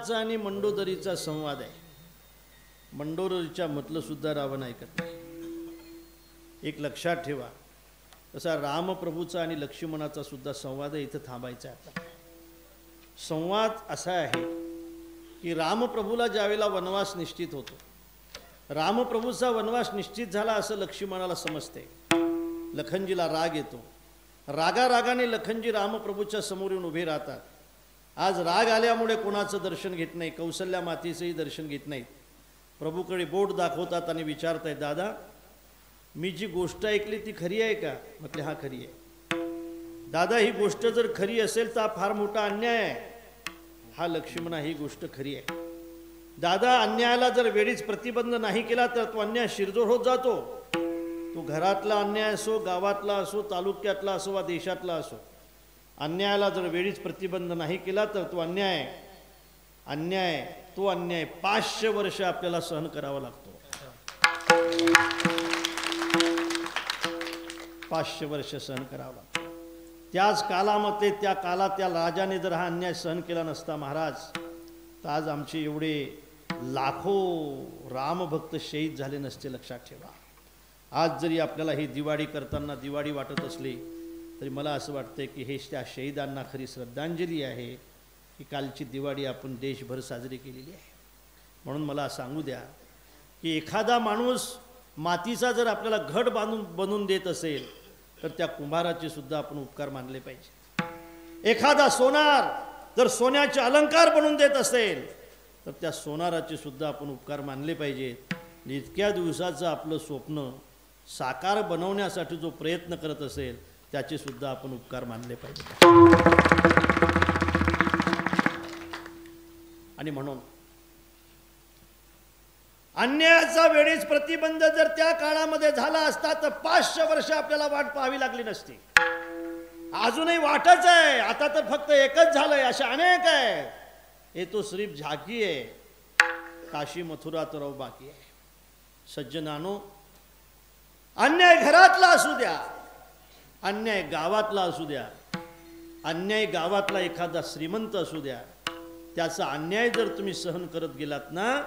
Speaker 1: रावणाचा आणि मंडोदरीचा संवाद आहे. मंडोदरीच्या मधलं सुद्धा रावण ऐकत नाही. एक लक्षात ठेवा, तसा रामप्रभूचा आणि लक्ष्मणाचा सुद्धा संवाद आहे. इथं थांबायचा आहे आता. संवाद असा आहे की रामप्रभूला ज्यावेळेला वनवास निश्चित होतो, रामप्रभूचा वनवास निश्चित झाला असं लक्ष्मणाला समजते. लखनजीला राग येतो. रागाने लखनजी रामप्रभूच्या समोर येऊन उभे राहतात. आज राग आल्यामुळे कोणाचं दर्शन घेत नाही, कौसल्या मातेचंही दर्शन घेत नाहीत. प्रभूकडे बोट दाखवतात आणि विचारतायत, दादा मी जी गोष्ट ऐकली ती खरी आहे का? म्हटले हा खरी आहे. दादा ही गोष्ट जर खरी असेल तर हा फार मोठा अन्याय आहे. हा लक्ष्मणा ही गोष्ट खरी आहे. दादा अन्यायाला जर वेळीच प्रतिबंध नाही केला तर तो अन्याय शिरजोर होत जातो. तो घरातला अन्याय असो, गावातला असो, तालुक्यातला असो वा देशातला असो, अन्यायाला जर वेळीच प्रतिबंध नाही केला तर तो अन्याय 500 वर्ष आपल्याला सहन करावा लागतो. 500 वर्ष सहन करावं लागतं. त्याच कालामध्ये त्या काळात त्या राजाने जर हा अन्याय सहन केला नसता महाराज, तर आज आमचे एवढे लाखो रामभक्त शहीद झाले नसते. लक्षात ठेवा. आज जरी आपल्याला ही दिवाळी करताना दिवाळी वाटत असली तरी मला असं वाटतं की हे त्या शहीदांना खरी श्रद्धांजली आहे की कालची दिवाळी आपण देशभर साजरी केलेली आहे. म्हणून मला सांगू द्या की एखादा माणूस मातीचा जर आपल्याला घट बनवून देत असेल तर त्या कुंभाराचे सुद्धा आपण उपकार मानले पाहिजे. एखादा सोनार जर सोन्याचे अलंकार बनवून देत असेल तर त्या सोनाराचे सुद्धा आपण उपकार मानले पाहिजेत. इतक्या दिवसाचं आपलं स्वप्न साकार बनवण्यासाठी जो प्रयत्न करत असेल त्याचे सुद्धा आपण उपकार मानले पाहिजे. आणि म्हणून अन्यायाचा वेळीच प्रतिबंध जर त्या काळामध्ये झाला असता तर 500 वर्ष आपल्याला वाट पाहावी लागली नसती. अजूनही वाटच आहे. आता तर फक्त एकच झालंय, अशा अनेक आहे. हे तो सिर्फ झाकी आहे. काशी मथुरा तर बाकी आहे. सज्जनानो, अन्याय घरातला असू द्या, अन्याय गावातला असू द्या, अन्याय गावातला एखादा श्रीमंत असू द्या, त्याचा अन्याय जर तुम्ही सहन करत गेलात ना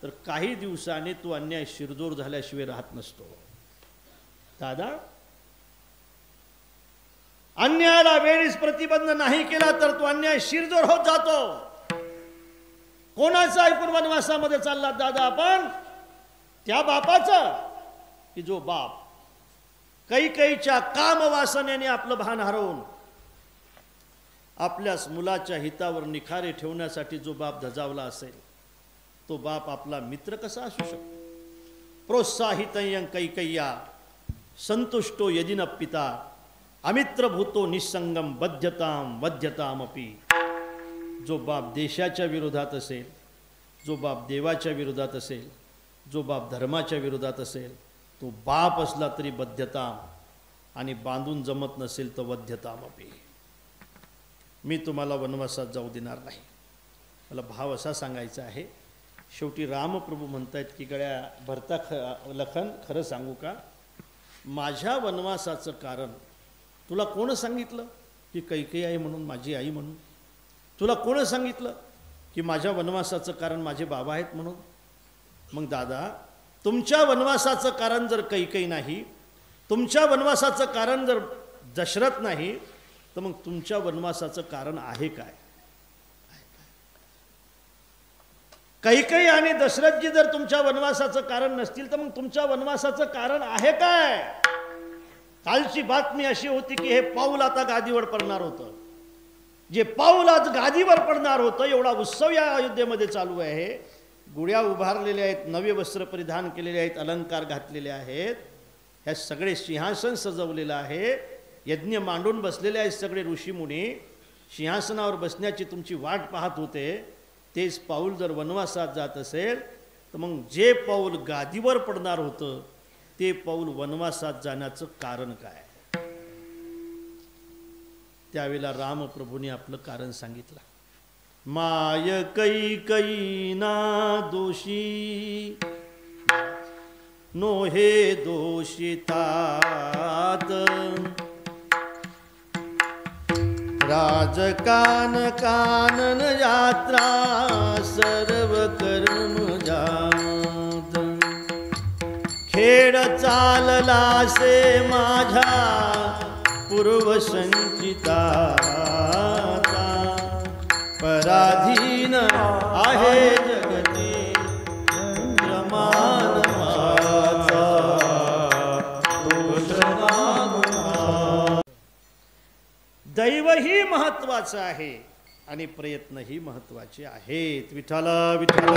Speaker 1: तर काही दिवसांनी तो अन्याय शिरजोर झाल्याशिवाय राहत नसतो. दादा, अन्यायाला वेळीच प्रतिबंध नाही केला तर तो अन्याय शिरजोर होत जातो. कोणाचं ऐकून वनवासामध्ये चाललात दादा आपण? त्या बापाचं की जो बाप कैकेयीच्या कामवासनेने आपलं भान हरवून आपल्याच मुलाच्या हितावर निखारे ठेवण्यासाठी जो बाप धजावला असेल, तो बाप आपला मित्र कसा असू शकतो? प्रोत्साहितयं कैकेय्या संतुष्टो यदिन पिता अमित्रभूतो निसंगम बध्यतामपि. जो बाप देशाच्या विरोधात असेल, जो बाप देवाच्या विरोधात असेल, जो बाप धर्माच्या विरोधात असेल, तो बाप असला तरी बध्यताम, आणि बांधून जमत नसेल तर वध्यतामपि. मी तुम्हाला वनवासात जाऊ देणार नाही. मला भाव असा सांगायचा आहे. शेवटी रामप्रभू म्हणतायत की गळ्या भरता लखन, खरं सांगू का, माझ्या वनवासाचं कारण तुला कोण सांगितलं की कैकेयी आहे म्हणून, माझी आई म्हणून? तुला कोण सांगितलं की माझ्या वनवासाचं कारण माझे बाबा आहेत म्हणून? मग दादा, तुमच्या वनवासाचं कारण जर कैकेयी नाही, तुमच्या वनवासाचं कारण जर दशरथ नाही, तर मग तुमच्या वनवासाचं कारण आहे काय? कैकेयी आणि दशरथजी जर तुमच्या वनवासाचं कारण नसतील तर मग तुमच्या वनवासाचं कारण आहे काय? कालची बातमी अशी होती की हे पाऊल आता गादीवर पडणार होतं. जे पाऊल आज गादीवर पडणार होतं, एवढा उत्सव या अयोध्येमध्ये चालू आहे. गुढ्या उभारलेल्या आहेत, नवे वस्त्र परिधान केलेले आहेत, अलंकार घातलेले आहेत, ह्या सगळे सिंहासन सजवलेलं आहे, यज्ञ मांडून बसलेले आहेत. सगळे ऋषीमुनी सिंहासनावर बसण्याची तुमची वाट पाहत होते. तेच पाऊल जर वनवासात जात असेल तर मग जे पाऊल गादीवर पडणार होतं ते पाऊल वनवासात जाण्याचं कारण काय? त्यावेळेला रामप्रभूंनी आपलं कारण सांगितलं. माय कैकेयी ना दोषी नो हे दोषितात राजकान कानन यात्रा सर्व कर्म जात खेळ चाललासे माझ्या पूर्वसंचिता पराधीन आहे जगती प्रमाण दैव ही महत्वाचं आहे आणि प्रयत्नही महत्वाचे आहेत. विठ्ठल विठ्ठल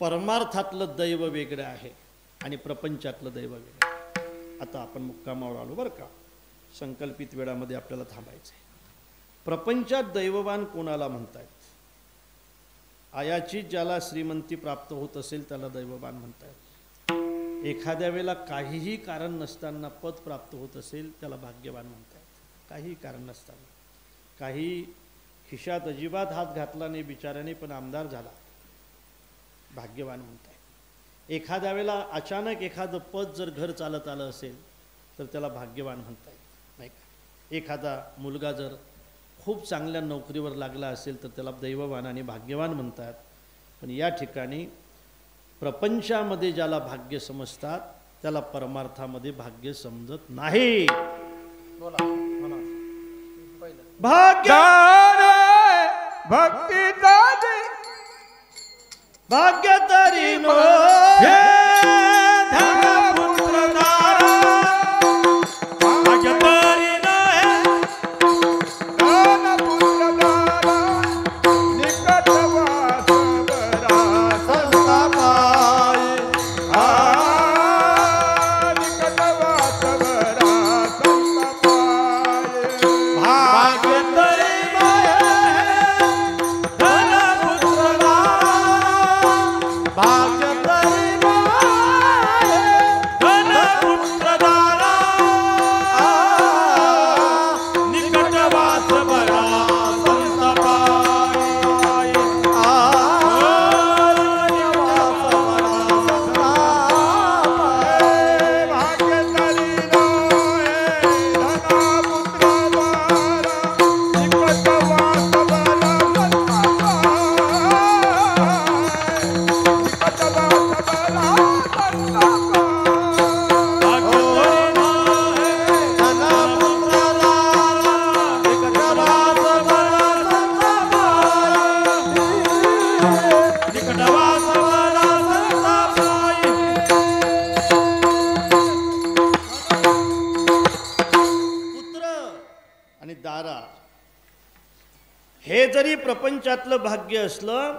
Speaker 1: परमार्थातलं दैव वेगळं आहे आणि प्रपंचातलं दैव वेगळं आहे. आता आपण मुक्कामावर आलो बरं का. संकल्पित वेळामध्ये आपल्याला थांबायचं आहे. प्रपंचात दैववान कोणाला म्हणतायत? आयाची ज्याला श्रीमंती प्राप्त होत असेल त्याला दैववान म्हणतायत. एखाद्या वेळेला काहीही कारण नसताना पद प्राप्त होत असेल त्याला भाग्यवान म्हणतायत. काहीही कारण नसताना, काही खिशात अजिबात हात घातला नाही बिचाऱ्याने पण आमदार झाला, भाग्यवान म्हणताय. एखाद्या वेळेला अचानक एखादं पद जर घर चालत आलं असेल तर त्याला भाग्यवान म्हणताय, नाही का. एखादा मुलगा जर खूप चांगल्या नोकरीवर लागला असेल तर त्याला दैववान आणि भाग्यवान म्हणतात. पण या ठिकाणी प्रपंचामध्ये ज्याला भाग्य समजतात त्याला परमार्थामध्ये भाग्य समजत नाही. भाग्य
Speaker 2: भक्ती
Speaker 1: भाग्य तरी नो हे जरी प्रपंचातलं भाग्य असलं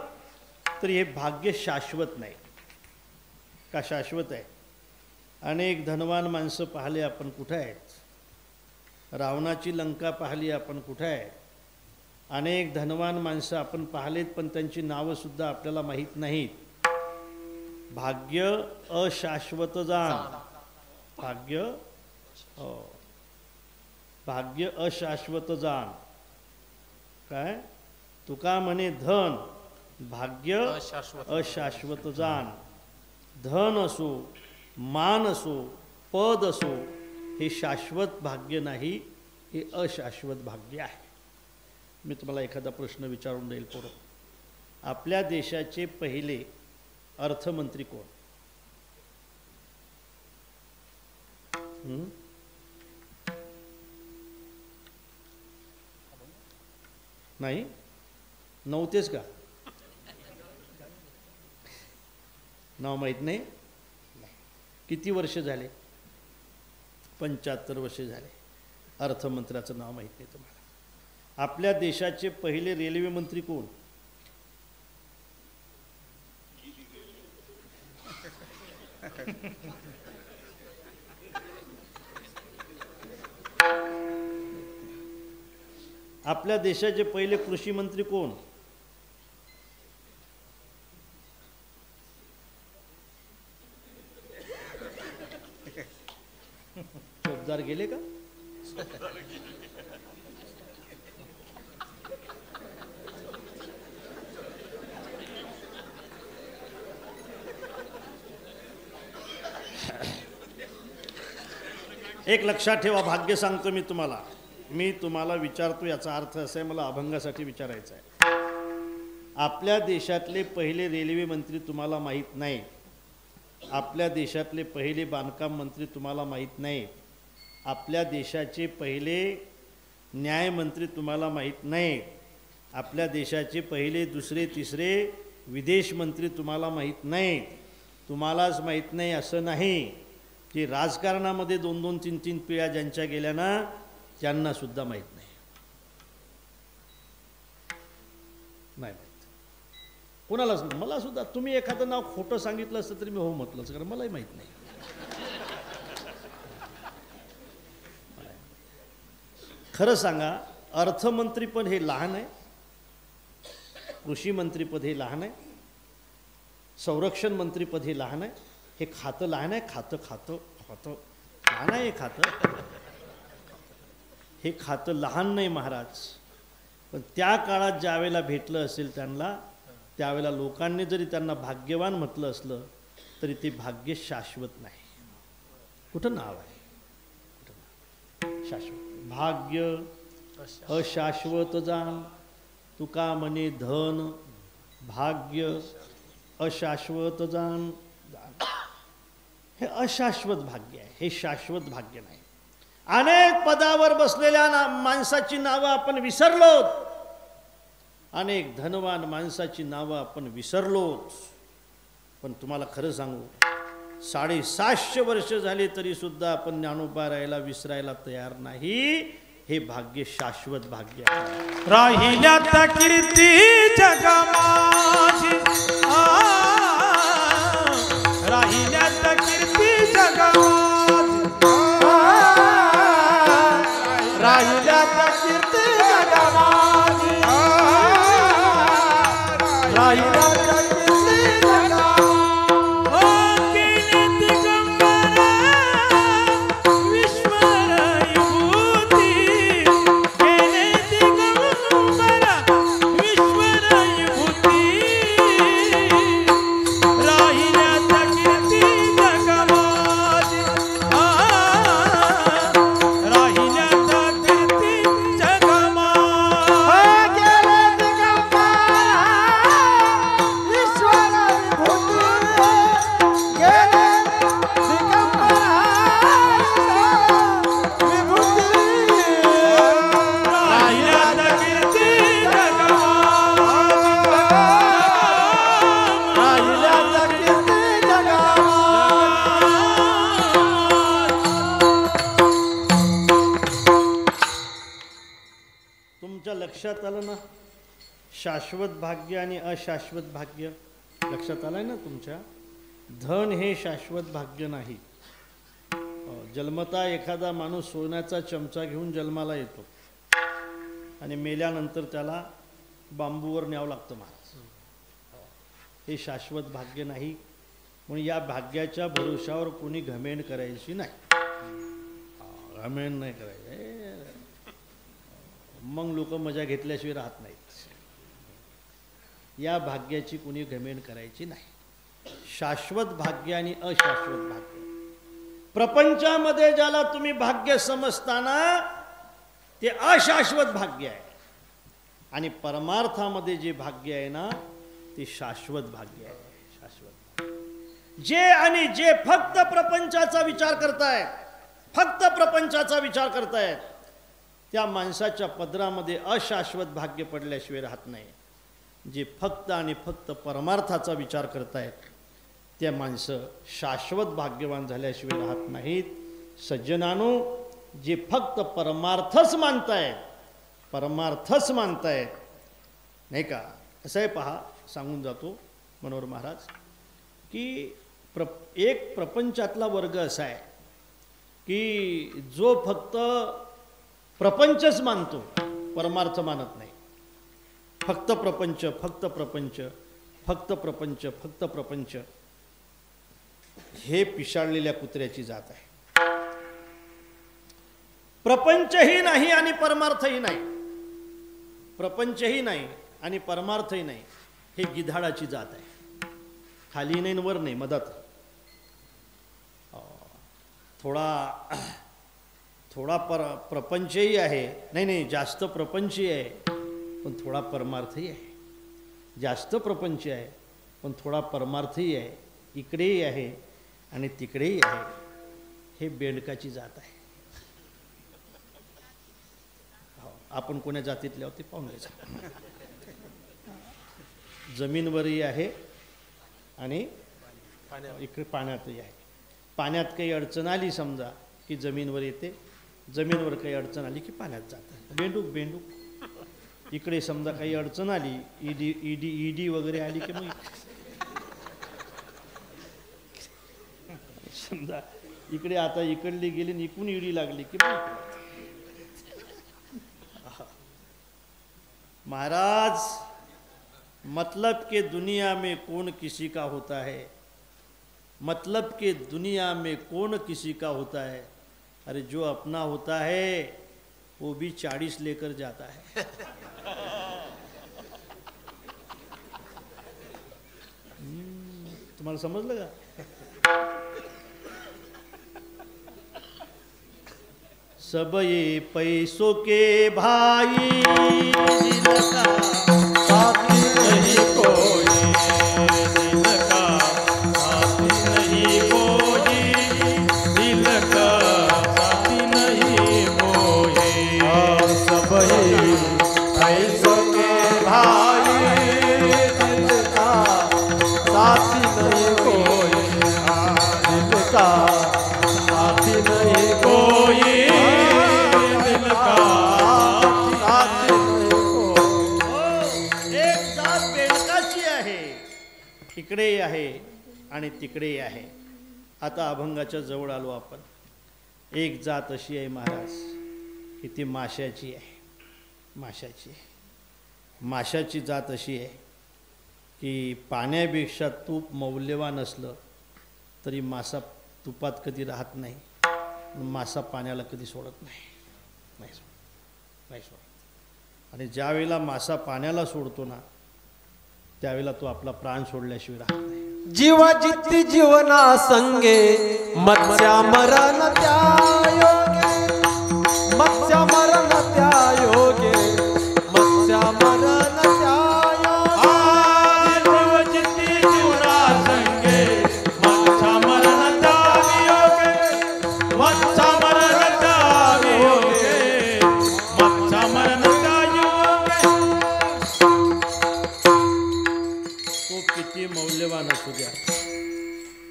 Speaker 1: तरी हे भाग्य शाश्वत नाही. का शाश्वत आहे? अनेक धनवान माणसं पाहिले आपण कुठे आहेत. रावणाची लंका पाहिली आपण कुठे आहे. अनेक धनवान माणसं आपण पाहिलेत पण त्यांची नावं सुद्धा आपल्याला माहीत नाहीत. भाग्य अशाश्वत जाण. भाग्य भाग्य अशाश्वत जाण. काय तुका म्हणे धन भाग्य अशाश्वत जाण. धन असो मान असो पद असो हे शाश्वत भाग्य नाही, हे अशाश्वत भाग्य आहे. मी तुम्हाला एखादा प्रश्न विचारून देईल पोरं. आपल्या देशाचे पहिले अर्थमंत्री कोण? नाही नव्हतेच का? नाव माहीत नाही? किती वर्ष झाले? 75 वर्ष झाले. अर्थमंत्र्याचं नाव माहीत नाही तुम्हाला. आपल्या देशाचे पहिले रेल्वे मंत्री कोण? आपल्या देशाचे पहिले कृषी मंत्री कोण? उद्धार गेले का? एक लक्षात ठेवा, भाग्य सांगतो मी तुम्हाला विचारतो, याचा अर्थ असा आहे, मला अभंगासाठी विचारायचं आहे. आपल्या देशातले पहिले रेल्वे मंत्री तुम्हाला माहीत नाही, आपल्या देशातले पहिले बांधकाम मंत्री तुम्हाला माहीत नाही, आपल्या देशाचे पहिले न्यायमंत्री तुम्हाला माहीत नाही, आपल्या देशाचे पहिले दुसरे तिसरे विदेश मंत्री तुम्हाला माहीत नाही. तुम्हालाच माहीत नाही असं नाही की राजकारणामध्ये 2-2, 3-3 पिढ्या ज्यांच्या गेल्या ना, त्यांना सुद्धा माहीत नाही. माहीत कोणालाच नाही. मला सुद्धा तुम्ही एखादं नाव खोटं सांगितलं असतं तरी मी हो म्हटलंच, कारण मलाही माहीत नाही. खरं सांगा, अर्थमंत्रीपद हे लहान आहे, कृषी मंत्रीपद हे लहान आहे, संरक्षण मंत्रीपद हे लहान आहे, हे खातं लहान आहे. खातं लहान आहे. हे खातं लहान नाही महाराज. पण त्या काळात ज्या वेळेला भेटलं असेल त्यांना, त्यावेळेला लोकांनी जरी त्यांना भाग्यवान म्हटलं असलं तरी ते भाग्य शाश्वत नाही. कुठं नाव आहे शाश्वत? भाग्य अशाश्वत जाण, तुका म्हणे धन भाग्य अशाश्वत जाण. हे अशाश्वत भाग्य आहे, हे शाश्वत भाग्य नाही. अनेक पदावर बसलेल्या माणसाची नावं आपण विसरलोत, अनेक धनवान माणसाची नावं आपण विसरलोत. पण तुम्हाला खरं सांगू, 750 वर्ष झाली तरी सुद्धा आपण ज्ञानोबा राहायला विसरायला तयार नाही. हे भाग्य शाश्वत भाग्य आहे.
Speaker 2: राहिल्यात कीर्ती जगमाची, राहिल्यात कीर्ती जगमाची,
Speaker 3: राहिल्यात कीर्ती जगमाची, राहिल्यात कीर्ती जगमाची.
Speaker 2: केले दिगंबर विश्वर विभूती, केले दिगंबर विश्वर विभूती, राहिल्यात कीर्ती जगमाची, राहिल्यात कीर्ती जगमाची.
Speaker 3: गेले दिगंबर ईश्वर विभूती, गेले दिगंबर विभूती,
Speaker 2: राहिल्यात कीर्ती जगमाची,
Speaker 3: राहिल्यात कीर्ती
Speaker 1: तुमच्या लक्षात आलं ना, शाश्वत भाग्य आणि अशाश्वत भाग्य लक्षात आलंय ना तुमच्या? धन हे शाश्वत भाग्य नाही. जन्मता एखादा माणूस सोन्याचा चमचा घेऊन जन्माला येतो आणि मेल्यानंतर त्याला बांबूवर न्यावं लागतं महाराज. हे शाश्वत भाग्य नाही. म्हणून या भाग्याच्या भरोशावर कोणी घमेंड करायची नाही. घमेंड नाही करायचे, मग लोक मजा घेतल्याशिवाय राहत नाहीत. या भाग्याची कोणी घमेंड करायची नाही. शाश्वत भाग्य आणि अशाश्वत भाग्य. प्रपंचामध्ये ज्याला तुम्ही भाग्य समजताना ते अशाश्वत भाग्य आहे, आणि परमार्थामध्ये जे भाग्य आहे ना ते शाश्वत भाग्य आहे. शाश्वत जे आणि जे फक्त प्रपंचाचा विचार करतायत, फक्त प्रपंचाचा विचार करतायत, त्या माणसाच्या पदरामध्ये अशाश्वत भाग्य पडल्याशिवाय राहत नाही. जे फक्त आणि फक्त परमार्थाचा विचार करतायत त्या माणसं शाश्वत भाग्यवान झाल्याशिवाय राहत नाहीत. सज्जनानो, जे फक्त परमार्थच मानतायत, परमार्थच मानतायत, नाही का? असं आहे पहा, सांगून जातो मनोहर महाराज की एक प्रपंचातला वर्ग असा आहे की जो फक्त प्रपंचच मानतो, परमार्थ मानत नाही. फक्त प्रपंच, फक्त प्रपंच, फक्त प्रपंच, फक्त प्रपंच, हे पिशाळलेल्या कुत्र्याची जात आहे. प्रपंचही नाही आणि परमार्थही नाही. प्रपंचही नाही आणि परमार्थही नाही. हे गिधाडाची जात आहे. खाली नाही वर नाही, मधात. थोडा प्रपंचही आहे, नाही जास्त प्रपंचही आहे पण थोडा परमार्थही आहे. जास्त प्रपंच आहे पण थोडा परमार्थही आहे. इकडेही आहे आणि तिकडेही आहे. हे बेंडकाची जात आहे. आपण कोण्या जातीतले आहोत ते पाहून घ्यायचं. जमीनवरही आहे आणि इकडे पाण्यातही आहे. पाण्यात काही अडचण आली समजा की जमीनवर येते, जमीनवर काही अडचण आली की पाण्यात जातं. बेंडूक. इकडे समजा काही अडचण आली, ईडी वगैरे आली की मग समजा इकडे आता इकडली गेली आणि इकडून ईडी लागली की मग. महाराज, मतलब के दुनिया में कौन किसी का होता है, मतलब के दुनिया में कौन किसी का होता है. अरे जो अपना होता है वो भी 40 लेकर जाता है. तुम्हाला समजलं का? सब ये पैसों के भाई, दिल का साथी नहीं कोई, दिल का साथी नहीं कोई, दिल का साथी नहीं कोई.
Speaker 3: और सब ये पैसों के भाई, दिल का साथी नहीं कोई, दिल का साथी नहीं कोई, दिल का साथी नहीं कोई.
Speaker 1: एक जात बेडकाची आहे, इकडेही आहे आणि तिकडेही आहे. आता अभंगाच्या जवळ आलो आपण. एक जात अशी आहे महाराज की ती माशाची आहे. माशाची आहे. माशाची जात अशी आहे की पाण्यापेक्षा तूप मौल्यवान असलं तरी मासा तुपात कधी राहत नाही, मासा पाण्याला कधी सोडत नाही सोडत. आणि ज्या वेळेला मासा पाण्याला सोडतो ना त्यावेळेला तो आपला प्राण सोडल्याशिवाय राहत नाही.
Speaker 3: जीवा जित्ती जीवना संगे, मत्स्या मरण त्या योगे, मत्स्या मरण त्या योगे, मत्स्या मरण त्या
Speaker 2: जीवचित्ती जीवना संगे, मत्स्या मरण त्या वियोगे, मत्स्या मरण त्या वियोगे, मत्स्या मरण त्या योगे.
Speaker 1: तो किती मौल्यवान असू द्या,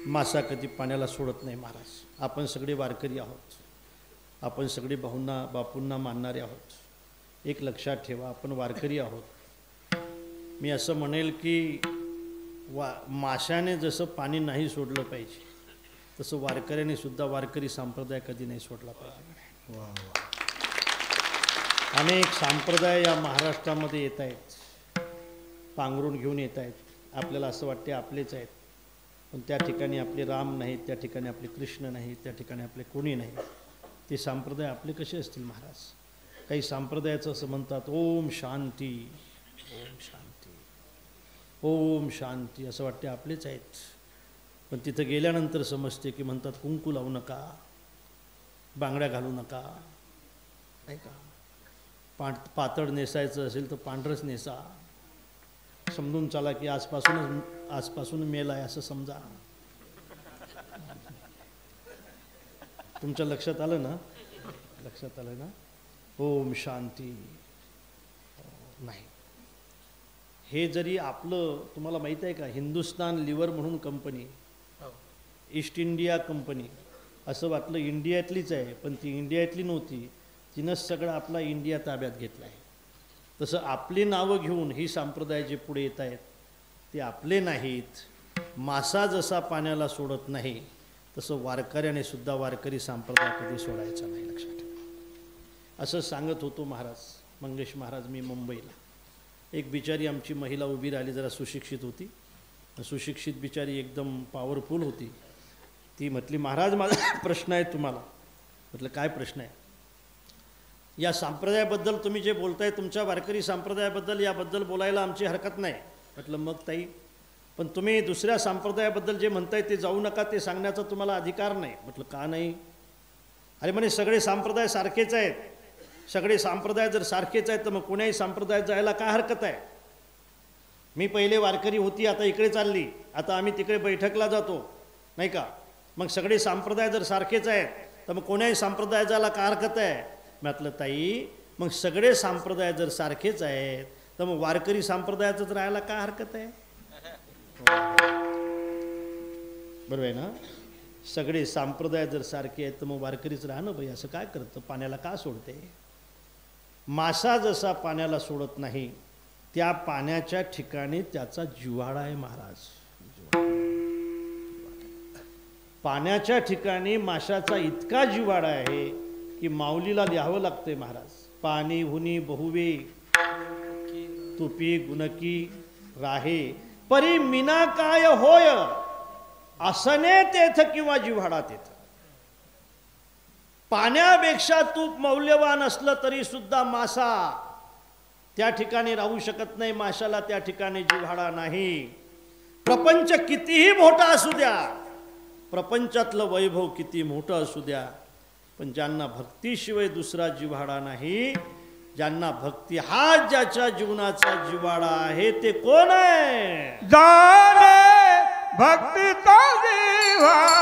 Speaker 1: मासा कधी पाण्याला सोडत नाही महाराज. आपण सगळे वारकरी आहोत, आपण सगळे बापूंना मानणारे आहोत. एक लक्षात ठेवा, आपण वारकरी आहोत. मी असं म्हणेल की माशाने जसं पाणी नाही सोडलं पाहिजे तसं वारकऱ्याने सुद्धा वारकरी संप्रदाय कधी नाही सोडला पाहिजे. अनेक संप्रदाय या महाराष्ट्रामध्ये येत आहेत, पांघरून घेऊन येत आहेत. आपल्याला असं वाटते आपलेच आहेत, पण त्या ठिकाणी आपले राम नाहीत, त्या ठिकाणी आपले कृष्ण नाहीत, त्या ठिकाणी आपले कोणी नाही. ते संप्रदाय आपले कसे असतील महाराज? काही संप्रदायाचं असं म्हणतात, ओम शांती, ओम शांती, ओम शांती, असं वाटते आपलेच आहेत. पण तिथं गेल्यानंतर समजते की म्हणतात कुंकू लावू नका, बांगड्या घालू नका, नाही का. पातळ नेसायचं असेल तर पांढरच नेसा. समजून चला की आजपासून मेल आहे असं समजा. तुमच्या लक्षात आलं ना? लक्षात आलं ना? ओम शांती नाही. हे जरी आपलं, तुम्हाला माहीत आहे का, हिंदुस्तान लिव्हर म्हणून कंपनी, ईस्ट इंडिया कंपनी, असं वाटलं इंडियातलीच आहे, पण ती इंडियातली नव्हती. तिनंच सगळं आपला इंडिया ताब्यात घेतला आहे. तसं आपली नावं घेऊन ही संप्रदाय जे पुढे येत आहेत ते आपले नाहीत. मासा जसा पाण्याला सोडत नाही तसं वारकऱ्याने सुद्धा वारकरी संप्रदाय कधी सोडायचा नाही. लक्षात ठेवा. असं सांगत होतो महाराज, मंगेश महाराज. मी मुंबईला एक बिचारी आमची महिला उभी राहिली, जरा सुशिक्षित होती. सुशिक्षित बिचारी एकदम पॉवरफुल होती. ती म्हटली, महाराज माझा प्रश्न आहे तुम्हाला. म्हटलं काय प्रश्न आहे? या संप्रदायाबद्दल तुम्ही जे बोलताय तुमच्या वारकरी संप्रदायाबद्दल याबद्दल बोलायला आमची हरकत नाही. म्हटलं मग ताई, पण तुम्ही दुसऱ्या संप्रदायाबद्दल जे म्हणताय ते जाऊ नका, ते सांगण्याचा तुम्हाला अधिकार नाही. म्हटलं का नाही? अरे म्हणे सगळे संप्रदाय सारखेच आहेत. सगळे संप्रदाय जर सारखेच आहेत तर मग कोण्याही संप्रदायात जायला काय हरकत आहे? मी पहिले वारकरी होती, आता इकडे चालली, आता आम्ही तिकडे बैठकला जातो नाही का. मग सगळे संप्रदाय जर सारखेच आहेत तर मग कोण्याही संप्रदायात जायला काय हरकत आहे? म्हटलं ताई, मग सगळे संप्रदाय जर सारखेच आहेत तर मग वारकरी संप्रदायातच राहायला काय हरकत आहे? बरोबर आहे ना? सगळे संप्रदाय जर सारखे आहेत तर मग वारकरीच राहा ना बाई. असं काय करतं? पाण्याला का सोडते? मासा जसा पाण्याला सोडत नाही त्या पाण्याच्या ठिकाणी त्याचा जिव्हाळा आहे महाराज. पाण्याच्या ठिकाणी माशाचा इतका जिव्हाळा आहे की माऊलीला लिहावं लागतंय महाराज. पाणी हुनी बहुवे तुपी गुणकी राहे परी मीना काय होय असने तेथ किंवा जिव्हाळा तेथ. पाण्यापेक्षा तूप मौल्यवान असलं तरी सुद्धा मासा त्या ठिकाणी राहू शकत नाही. माशाला त्या ठिकाणी जिव्हाळा नाही. प्रपंच कितीही मोठा असू द्या, प्रपंचातलं वैभव किती मोठं असू द्या, पण ज्यांना भक्तीशिवाय दुसरा जिव्हाळा नाही, ज्यांना भक्ती हा ज्याच्या जीवनाचा जिव्हाळा आहे, ते कोण आहे?
Speaker 2: जाने भक्तीचा जिव्हाळा,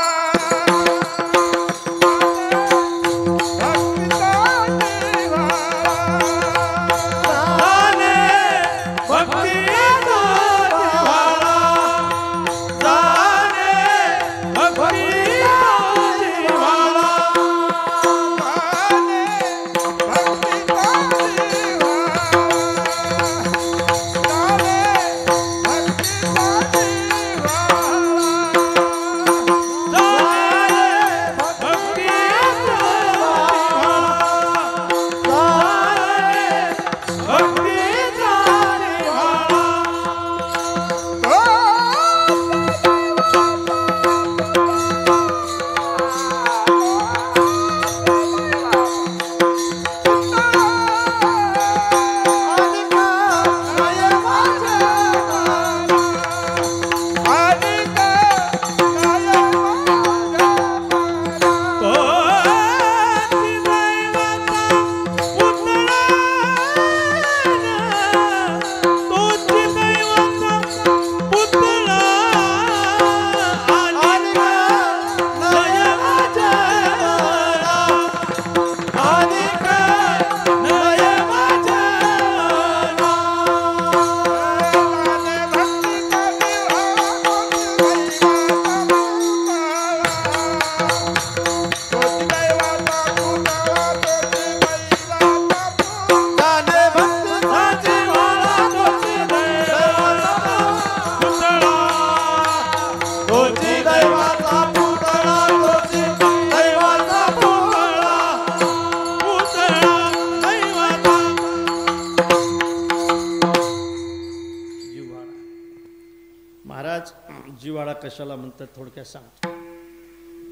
Speaker 1: जिव्हाळा कशाला म्हणतात थोडक्यात सांगतो.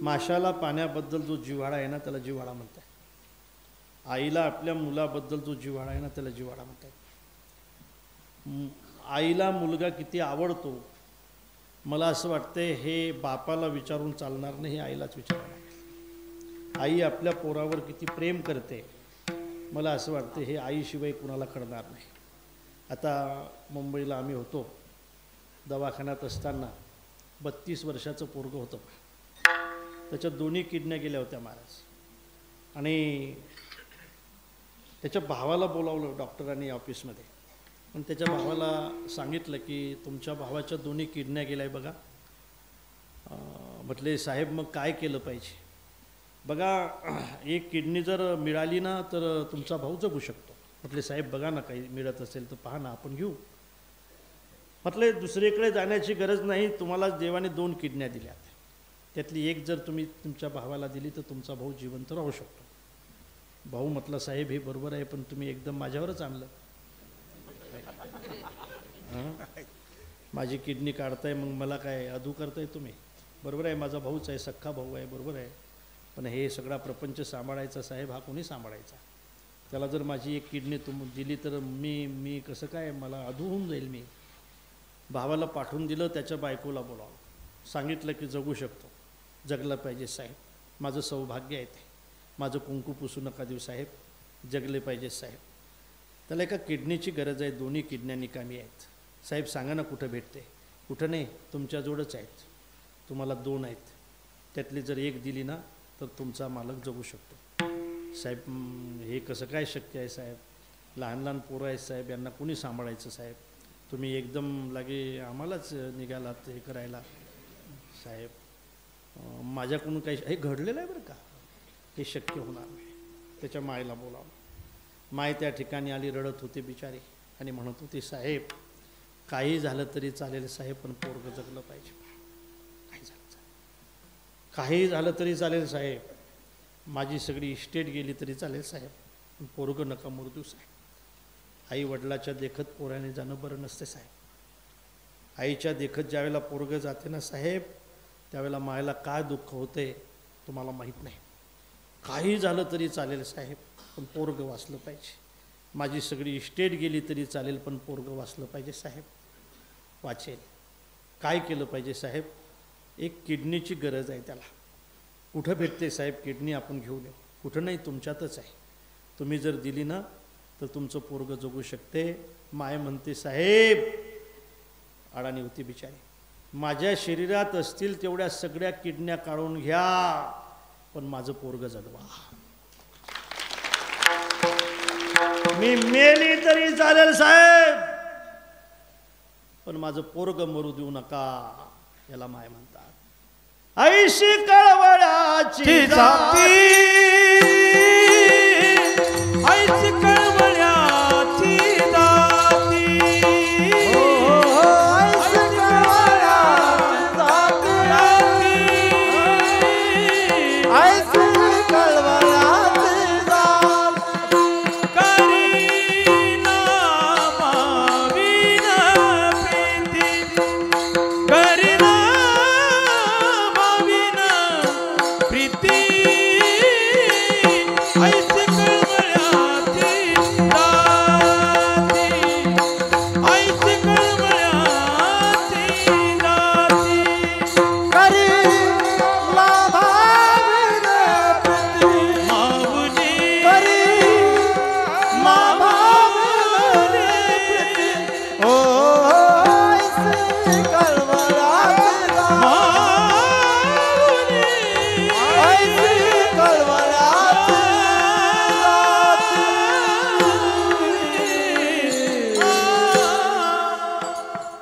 Speaker 1: माशाला पाण्याबद्दल जो जिव्हाळा आहे ना त्याला जिव्हाळा म्हणतात. आईला आपल्या मुलाबद्दल जो जिव्हाळा आहे ना त्याला जिव्हाळा म्हणतात. आईला मुलगा किती आवडतो मला असं वाटतंय हे बापाला विचारून चालणार नाही, हे आईलाच विचारणार. आई आपल्या पोरावर किती प्रेम करते मला असं वाटतं हे आईशिवाय कुणाला कळणार नाही. आता मुंबईला आम्ही होतो, दवाखान्यात असताना 32 वर्षाचं पोरगं होतं. त्याच्या दोन्ही किडन्या गेल्या होत्या महाराज. आणि त्याच्या भावाला बोलावलं डॉक्टरांनी ऑफिसमध्ये. पण त्याच्या भावाला सांगितलं की तुमच्या भावाच्या दोन्ही किडन्या गेल्या आहे बघा. म्हटले साहेब मग काय केलं पाहिजे? बघा एक किडनी जर मिळाली ना तर तुमचा भाऊ जगू शकतो. म्हटले साहेब बघा ना काही मिळत असेल तर पहा ना आपण घेऊ. म्हटले दुसरीकडे जाण्याची गरज नाही, तुम्हाला देवाने 2 किडन्या दिल्यात, त्यातली एक जर तुम्ही तुमच्या भावाला दिली तर तुमचा भाऊ जिवंत राहू शकतो. भाऊ म्हटलं साहेब हे बरोबर आहे पण तुम्ही एकदम माझ्यावरच आणलं. माझी किडनी काढताय मग मला काय अधू करताय तुम्ही? बरोबर आहे माझा भाऊच आहे, सख्खा भाऊ आहे, बरोबर आहे, पण हे सगळा प्रपंच सांभाळायचा साहेब हा कोणी सांभाळायचा? त्याला जर माझी एक किडनी दिली तर मी कसं काय, मला अधू होऊन जाईल. मी भावाला पाठवून दिलं, त्याच्या बायकोला बोलावं, सांगितलं की जगू शकतो, जगलं पाहिजे साहेब, माझं सौभाग्य आहे ते, माझं कुंकू पुसू नका देऊ साहेब, जगले पाहिजे साहेब. त्याला एका किडनीची गरज आहे, दोन्ही किडन्या निकामी आहेत साहेब, सांगा ना कुठं भेटते. कुठं नाही, तुमच्याजवळच आहेत, तुम्हाला 2 आहेत, त्यातली जर एक दिली ना तर तुमचा मालक जगू शकतो. साहेब हे कसं काय शक्य आहे साहेब, लहान लहान पोरं आहेत साहेब, यांना कुणी सांभाळायचं साहेब, तुम्ही एकदम लागे आम्हालाच निघालात हे करायला साहेब, माझ्याकडून काही हे घडलेलं आहे बरं का, हे शक्य होणार नाही. त्याच्या मायला बोलावं. माय त्या ठिकाणी आली, रडत होते बिचारी आणि म्हणत होती साहेब काही झालं तरी चालेल साहेब, पण पोरगं जगलं पाहिजे, काही झालं तरी चालेल साहेब, माझी सगळी इस्टेट गेली तरी चालेल साहेब, पण पोरगं नका मृत्यू साहेब. आई वडिलाच्या देखत पोराने जाणं बरं नसते साहेब. आईच्या देखत ज्यावेळेला पोरगं जाते ना साहेब, त्यावेळेला मायला काय दुःख होते तुम्हाला माहीत नाही. काही झालं तरी चालेल साहेब, पण पोरगं वाचलं पाहिजे, माझी सगळी इस्टेट गेली तरी चालेल, पण पोरगं वाचलं पाहिजे साहेब, वाचेल. काय केलं पाहिजे साहेब, एक किडनीची गरज आहे त्याला. कुठं भेटते साहेब किडनी, आपण घेऊन येऊ. कुठं नाही, तुमच्यातच आहे, तुम्ही जर दिली ना तर तुमचं पोरगं जगू शकते. माय म्हणते साहेब, अडाणी होती बिचारी, माझ्या शरीरात असतील तेवढ्या सगळ्या किडन्या काढून घ्या, पण माझं पोरगं जगवा. मी मेली तरी चालेल साहेब, पण माझं पोरगं मरू देऊ नका. याला माय म्हणतात. ऐशी कळवळ्याची जाती,
Speaker 2: ऐशी कळवळ्याची जाती,
Speaker 3: ऐशी कळवळ्याची जाती, ऐशी कळवळ्याची जाती,
Speaker 2: करीना माविना प्रीती, करीना माविना प्रीती, ऐशी कळवळ्याची जाती, ऐशी कळवळ्याची जाती,
Speaker 3: करीला भाविना प्रीती,
Speaker 2: माऊली
Speaker 3: करीला भाविना प्रीती, ओ ऐशी कळवळ्याची जाती, ऐशी कळवळ्याची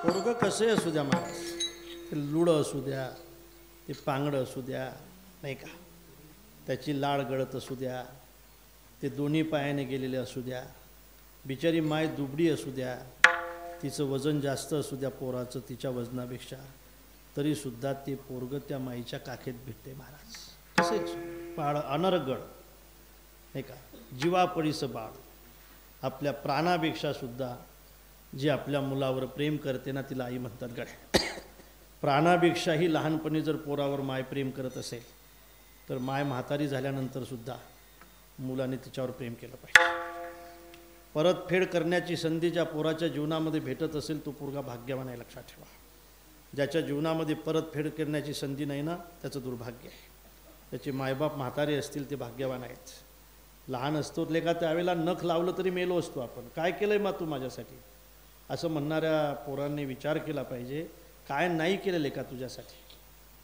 Speaker 1: पोरगं कसं असू द्या महाराज, ते लुडं असू द्या, ते पांगडं असू द्या, नाही का, त्याची लाड गळत असू द्या, ते दोन्ही पायाने गेलेले असू द्या, बिचारी माय दुबडी असू द्या, तिचं वजन जास्त असू द्या पोराचं तिच्या वजनापेक्षा, तरीसुद्धा ते पोरगं त्या माईच्या काखेत भेटते महाराज. तसेच बाळ अनर्गळ, नाही का, जीवापडीचं बाळ, आपल्या प्राणापेक्षा सुद्धा जी आपल्या मुलावर प्रेम करते ना तिला आई म्हणतात गड्या. प्राणापेक्षाही लहानपणी जर पोरावर माय प्रेम करत असेल तर माय म्हातारी झाल्यानंतरसुद्धा मुलाने तिच्यावर प्रेम केलं पाहिजे. परतफेड करण्याची संधी ज्या पोराच्या जीवनामध्ये भेटत असेल तो पोरगा भाग्यवान आहे, लक्षात ठेवा. ज्याच्या जीवनामध्ये परतफेड करण्याची संधी नाही ना त्याचं दुर्भाग्य आहे. त्याचे मायबाप म्हातारे असतील ते भाग्यवान आहेत. लहान असतो लेका त्यावेळेला नख लावलं तरी मेलो असतो आपण, काय केलं आहे मा तू माझ्यासाठी, असं म्हणणाऱ्या पोरांनी विचार केला पाहिजे, काय नाही केलं लेका तुझ्यासाठी.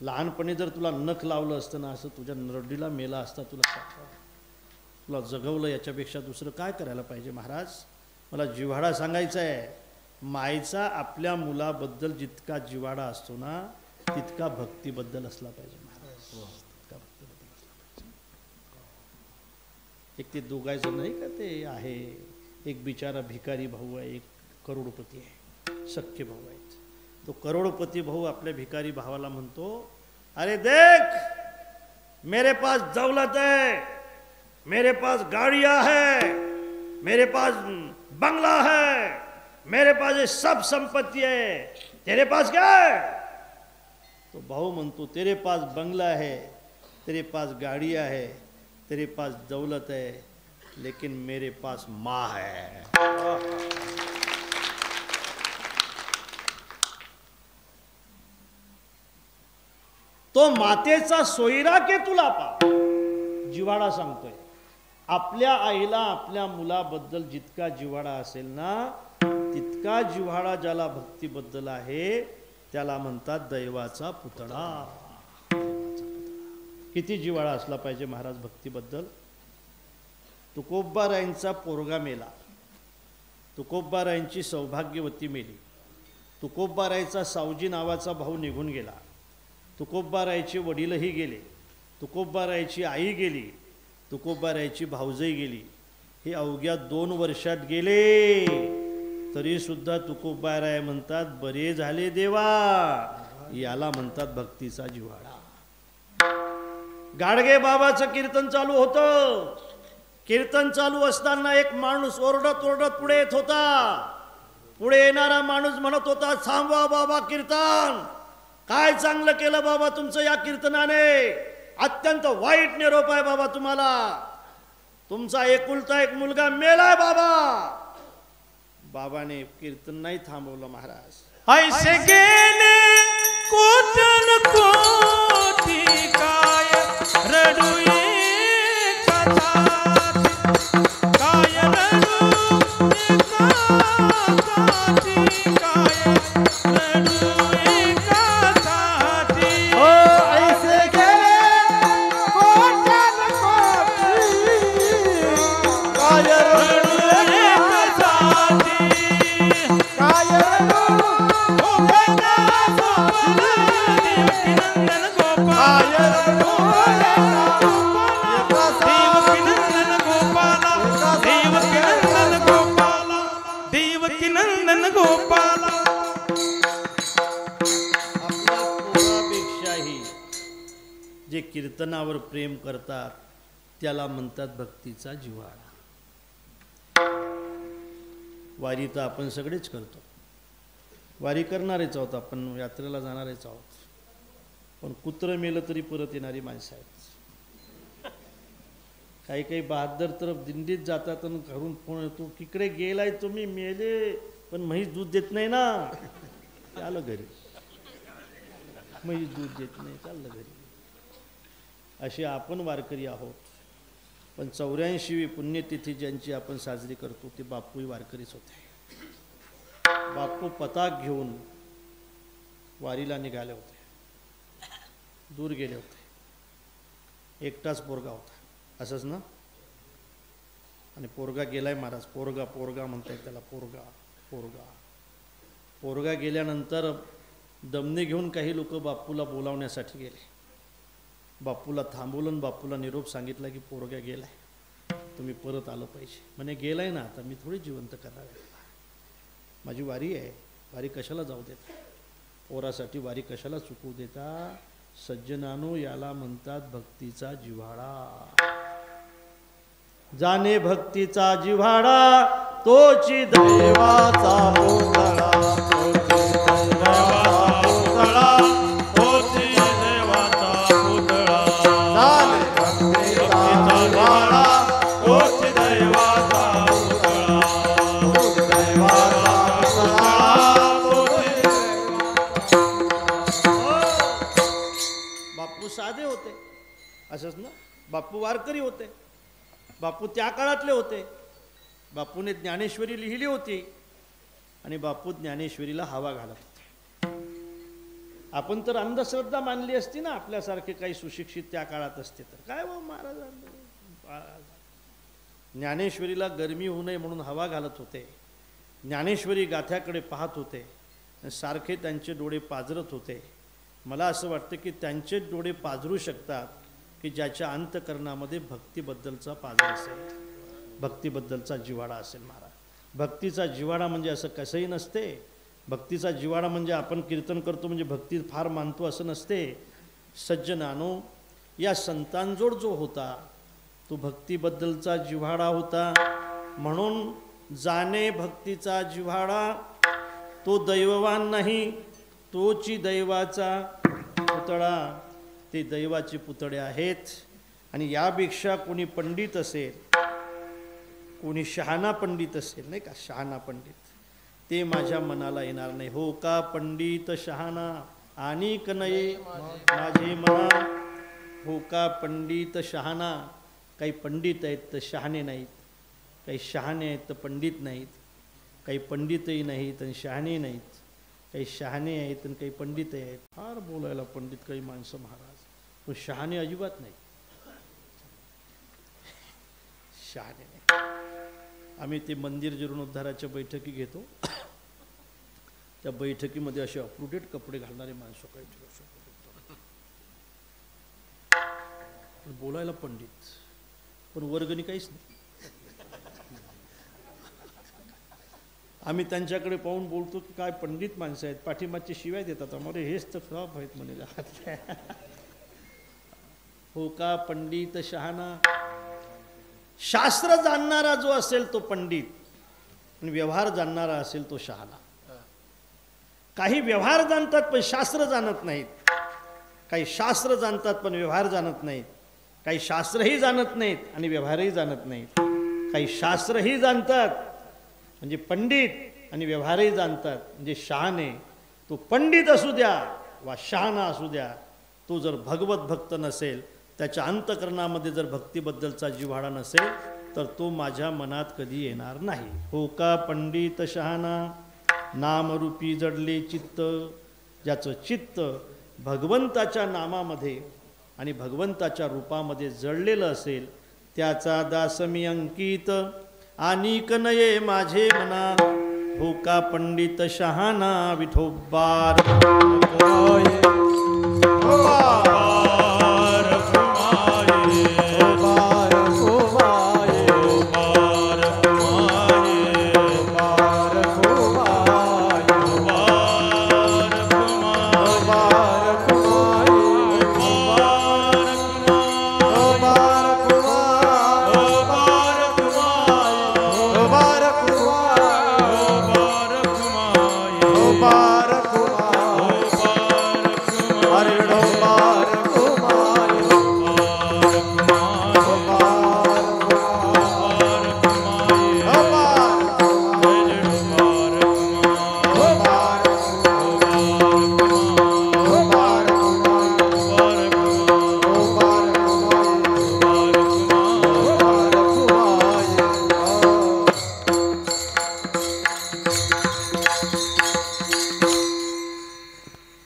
Speaker 1: लहानपणी जर तुला नख लावलं असतं ना असं तुझ्या नरडीला मेला असता, तुला जगवलं, याच्यापेक्षा दुसरं काय करायला पाहिजे महाराज. मला जिव्हाळा सांगायचा आहे, मायचा आपल्या मुलाबद्दल जितका जिव्हाळा असतो ना तितका भक्तीबद्दल असला पाहिजे महाराज, तितका भक्तीबद्दल असला पाहिजे. एक ते दोघायचं नाही का, ते आहे एक बिचारा भिकारी भाऊ आहे, एक करोडपती आहे, सख्खे भाऊ आहेत. तो करोडपती भाऊ आपल्या भिकारी भावाला म्हणतो, अरे देख मेरे पास दौलत है, मेरे पास गाड़ियाँ है, मेरे पास बंगला है, मेरे पास ये सब संपत्ति है, तेरे पास क्या है. तो भाऊ म्हणतो, तेरे पास बंगला है, तेरे पास गाड़ियाँ है, तेरे पास दौलत है, लेकिन मेरे पास माँ है। तो मातेचा सोयरा के तुला पा, जिव्हाळा सांगतोय। आपल्या आईला आपल्या मुलाबद्दल जितका जिव्हाळा असेल ना, तितका जिव्हाळा ज्याला भक्तीबद्दल आहे त्याला म्हणतात दैवाचा पुतळा। किती जिव्हाळा असला पाहिजे महाराज भक्तीबद्दल। तुकोबारायांचा पोरगा मेला, तुकोबारायांची सौभाग्यवती मेली, तुकोबारायचा सावजी नावाचा भाऊ निघून गेला, तुकोबारायचे वडीलही गेले, तुकोबारायची आई गेली, तुकोबारायची भाऊजई गेली। हे अवघ्या 2 वर्षात गेले, तरी सुद्धा तुकोबाराय म्हणतात बरे झाले देवा। याला म्हणतात भक्तीचा जिव्हाळा। गाडगे बाबाचं कीर्तन चालू होतं, कीर्तन चालू असताना एक माणूस ओरडत ओरडत पुढे येत होता। पुढे येणारा माणूस म्हणत होता, थांबवा बाबा कीर्तन, काय चांगलं केलं बाबा तुमचं या कीर्तनाने, अत्यंत वाईट निरोप आहे बाबा तुम्हाला, तुमचा एकुलता एक मुलगा मेलाय बाबा। बाबाने कीर्तन नाही थांबवलं महाराज।
Speaker 2: ऐसे गेले कोटन कोटी काय रडू काय रडू काय रडू
Speaker 3: ओ ऐसे गेले कोटन कोटी काय
Speaker 1: जे कीर्तनावर प्रेम करतात त्याला म्हणतात भक्तीचा जिव्हाळा। वारी तर आपण सगळेच करतो, वारी करणारेच आहोत, आपण यात्रेला जाणारेच आहोत, पण कुत्र मेलं तरी परत येणारी माणसं आहेत। काही काही बहादर तर दिंडीत जातात आणि घरून फोन येतो, तिकडे गेलाय तुम्ही, मेले पण म्हैस दूध देत नाही ना, आलं घरी, म्हैस दूध देत नाही, चाललं घरी। असे आपण वारकरी आहोत। पण 84वी पुण्यतिथी ज्यांची आपण साजरी करतो ते बापूही वारकरीच होते। बापू पताक घेऊन वारीला निघाले होते, दूर गेले होते, एकटाच पोरगा होता, असंच ना, आणि पोरगा गेलाय महाराज, पोरगा पोरगा म्हणताय त्याला, पोरगा पोरगा पोरगा गेल्यानंतर दमने घेऊन काही लोक बापूला बोलावण्यासाठी गेले। बापूला थांबवलं, बापूला निरोप सांगितला की पोरगा गेलाय, तुम्ही परत आलं पाहिजे। म्हणे गेलाय ना, आता मी थोडी जिवंत करणार आहे, माझी वारी आहे, वारी कशाला जाऊ देता, पोरासाठी वारी कशाला चुकवू देता। सज्जनानो, याला म्हणतात भक्तीचा जिव्हाळा। जाने भक्तीचा जिव्हाळा तोची
Speaker 3: देवाचा पुतळा,
Speaker 1: साधे होते, असंच ना, बापू वारकरी होते, बापू त्या काळातले होते, बापूने ज्ञानेश्वरी लिहिली होती आणि बापू ज्ञानेश्वरीला हवा घालत होते। आपण तर अंधश्रद्धा मानली असती ना, आपल्यासारखे काही सुशिक्षित त्या काळात असते तर काय हो महाराज, ज्ञानेश्वरीला गरमी होऊ नये म्हणून हवा घालत होते, ज्ञानेश्वरी गाथ्याकडे पाहत होते, सारखे त्यांचे डोळे पाजरत होते। मला असं वाटतं की त्यांचे डोळे पाजरू शकतात की ज्याच्या अंतकरणामध्ये भक्तीबद्दलचा पाजर असेल, भक्तीबद्दलचा जिव्हाळा असेल। महाराज, भक्तीचा जिव्हाळा म्हणजे असं कसंही नसते। भक्तीचा जिव्हाळा म्हणजे आपण कीर्तन करतो म्हणजे भक्ती फार मानतो असं नसते। सज्जनानो, या संतांजोड जो होता तो भक्तीबद्दलचा जिव्हाळा होता, म्हणून जाणे भक्तीचा जिव्हाळा, तो दैववान नाही, तोची दैवाचा पुतळा। ते दैवाचे पुतळे आहेत, आणि यापेक्षा कोणी पंडित असेल, कोणी शहाणा पंडित असेल नाही का, शहाणा पंडित, ते माझ्या मनाला येणार नाही. हो का पंडित शहाणा आणि कनये माझे मना. हो का पंडित शहाणा. काही पंडित आहेत तर शहाणे नाहीत, काही शहाणे आहेत तर पंडित नाहीत, काही पंडितही नाहीत आणि शहाणे नाहीत, काही शहाणे आहेत आणि काही पंडितही आहेत. फार बोलायला पंडित काही माणसं महाराज, पण शहाणे अजिबात नाही, शहाणे नाही. आम्ही ते मंदिर जीर्णोद्धाराच्या बैठकी घेतो, त्या बैठकीमध्ये असे अपटूडेट कपडे घालणारे माणसं काही बोलायला पंडित, पण वर्गणी काहीच नाही. आम्ही त्यांच्याकडे पाहून बोलतो की काय पंडित माणसं आहेत, पाठीमागची शिव्या देतात आम्हाला, हेच तर खराब आहेत म्हणे. हो का पंडित शहाणा. शास्त्र जाणणारा जो असेल तो पंडित आणि व्यवहार जाणणारा असेल तो शहाणा. काही व्यवहार जाणतात पण शास्त्र जाणत नाहीत, काही शास्त्र जाणतात पण व्यवहार जाणत नाहीत, काही शास्त्रही जाणत नाहीत आणि व्यवहारही जाणत नाहीत, काही शास्त्रही जाणतात म्हणजे पंडित आणि व्यवहारही जाणतात म्हणजे शहाणे. तो पंडित असू द्या वा शहाणा असू द्या, तो जर भगवत भक्त नसेल, त्याच्या अंतकरणामध्ये जर भक्तीबद्दलचा जिव्हाळा नसेल, तर तो माझ्या मनात कधी येणार नाही. हो का पंडित शहाणा. नामरूपी जडले चित्त. ज्याचं चित्त भगवंताच्या नामामध्ये आणि भगवंताच्या रूपामध्ये जडलेलं असेल, त्याचा दास मी अंकित आणि कनये माझे मना. हो का पंडित शहाणा. विठोबार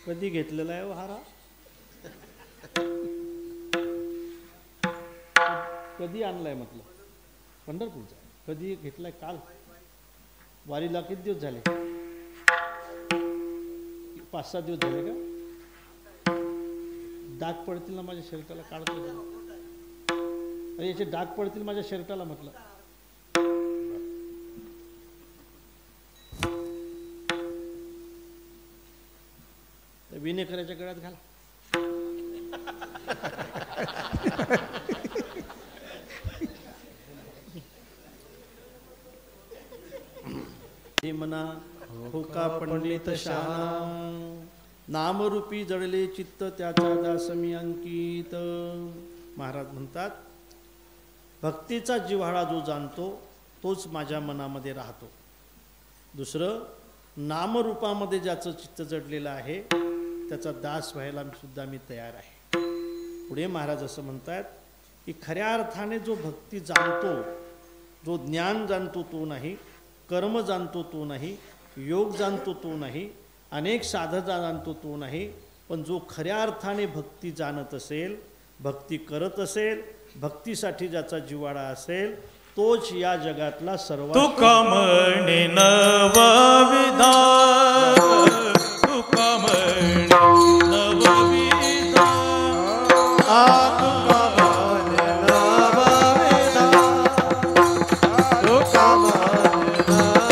Speaker 1: कधी घेतलेला आहे हारा? कधी आणलाय म्हटलं? पंढरपूरचा. कधी घेतलाय? काल. वारीला किती दिवस झाले? 5-6 दिवस झाले का? डाग पडतील ना माझ्या शर्टाला, काढतो. अरे याचे डाग पडतील माझ्या शर्टाला म्हटलं. विनेकराच्या गळ्यात घाला. हे मना. हो का पंडित शहाणा. नामरूपी जडले चित्त, त्याचा दास मी अंकित. महाराज म्हणतात, भक्तीचा जिव्हाळा जो जाणतो तोच माझ्या मनामध्ये राहतो. दुसरं, नामरूपामध्ये ज्याचं चित्त जडलेलं आहे त्याचा दास व्हायला सुद्धा मी तयार आहे. पुढे महाराज असं म्हणतात की खऱ्या अर्थाने जो भक्ती जाणतो, जो ज्ञान जाणतो तो नाही, कर्म जाणतो तो नाही, योग जाणतो तो नाही, अनेक साधना जाणतो तो नाही, पण जो खऱ्या अर्थाने भक्ती जाणत असेल, भक्ती करत असेल, भक्तीसाठी ज्याचा जिव्हाळा असेल, तोच या जगातला सर्वात.
Speaker 2: तुका म्हणे नवविधा, तुका म्हणे नवविधा,
Speaker 3: तुका म्हणे नवविधा, तुका म्हणे नवविधा.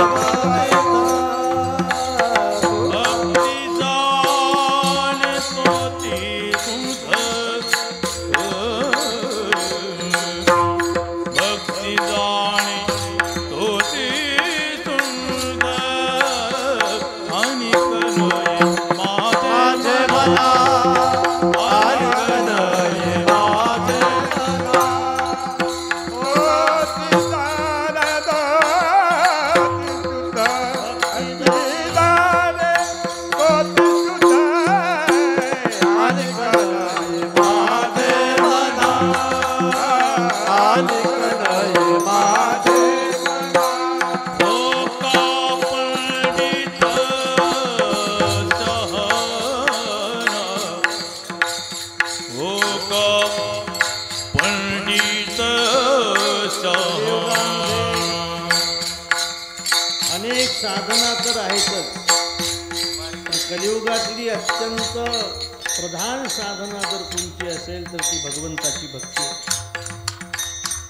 Speaker 2: भक्ती जाणे तोती तुझ, भक्ती जाणे तोती तुझ आणि कनये माझे
Speaker 1: अनेक साधना तर आहेतच, पण कलियुगातली अत्यंत प्रधान साधना जर कोणती असेल तर ती भगवंताची भक्ती आहे.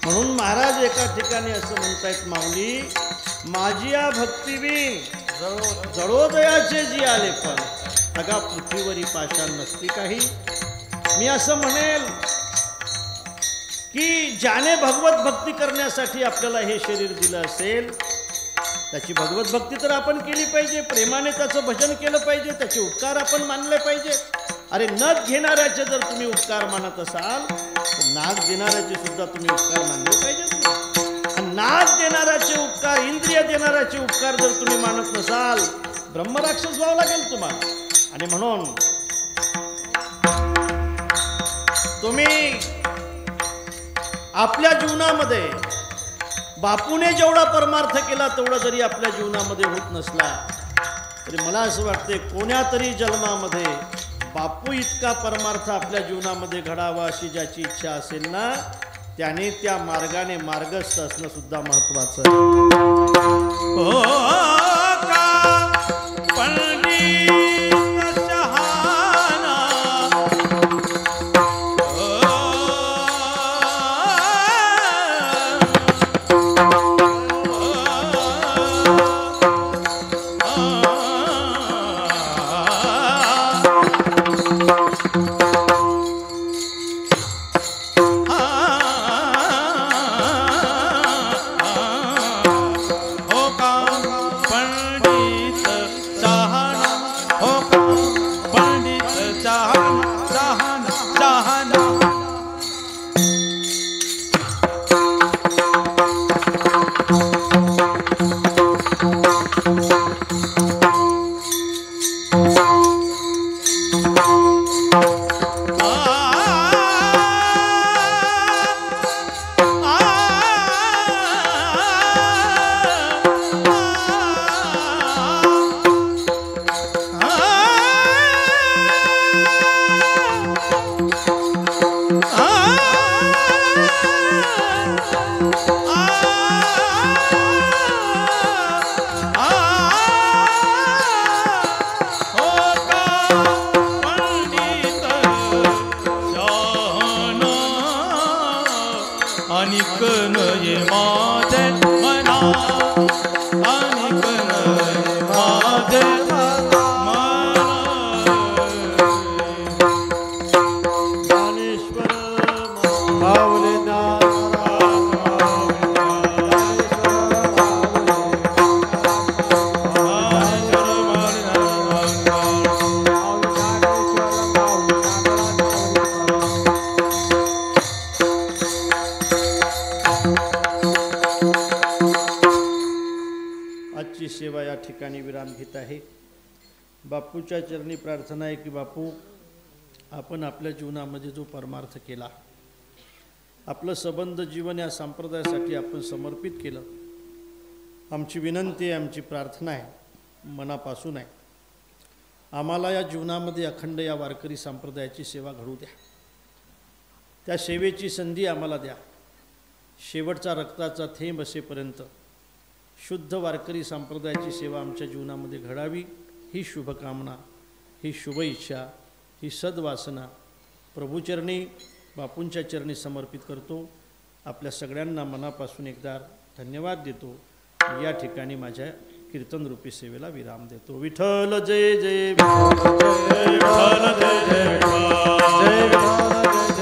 Speaker 1: म्हणून महाराज एका ठिकाणी असं म्हणतायत, माऊली माझी या भक्तीवी जळोदयाचे जी आले पण अगा पृथ्वीवरी पाषाण नसती काही. मी असं म्हणेल की ज्याने भगवत भक्ती करण्यासाठी आपल्याला हे शरीर दिलं असेल त्याची भगवत भक्ती तर आपण केली पाहिजे, प्रेमाने त्याचं भजन केलं पाहिजे, त्याचे उपकार आपण मानले पाहिजे. अरे नथ घेणाऱ्याचे जर तुम्ही उपकार मानत असाल तर नाक देणाऱ्याचे सुद्धा तुम्ही उपकार मानले पाहिजेत. आणि नाक देणाऱ्याचे उपकार, इंद्रिय देणाऱ्याचे उपकार जर तुम्ही मानत नसाल ब्रह्मराक्षस व्हावं लागेल तुम्हाला. आणि म्हणून तुम्ही आपल्या जीवनामध्ये बापूने जेवढा परमार्थ केला तेवढा जरी आपल्या जीवनामध्ये होत नसला तरी मला असं वाटते कोण्या तरी जन्मामध्ये बापू इतका परमार्थ आपल्या जीवनामध्ये घडावा अशी ज्याची इच्छा असेल ना त्याने त्या मार्गाने मार्गस्थ असणं सुद्धा महत्वाचं सेवा या ठिकाणी विराम घेत आहे. बापूच्या चरणी प्रार्थना आहे की बापू आपण आपल्या जीवनामध्ये जो परमार्थ केला, आपलं संबंध जीवन या संप्रदायासाठी आपण समर्पित केलं. आमची विनंती आहे, आमची प्रार्थना आहे, मनापासून आहे, आम्हाला या जीवनामध्ये अखंड या वारकरी संप्रदायाची सेवा घडू द्या. त्या सेवेची संधी आम्हाला द्या. शेवटचा रक्ताचा थेंब असेपर्यंत शुद्ध वारकरी संप्रदायाची सेवा आमच्या जीवनामध्ये घडावी ही शुभकामना, ही शुभ इच्छा, ही सद्वासना प्रभूचरणी बापूंच्या चरणी समर्पित करतो. आपल्या सगळ्यांना मनापासून एकदा धन्यवाद देतो. या ठिकाणी माझ्या कीर्तनरूपी सेवेला विराम देतो. विठ्ठल जय जय विठ्ठल, जय विठ्ठल, जय जय विठ्ठल, जय विठ्ठल.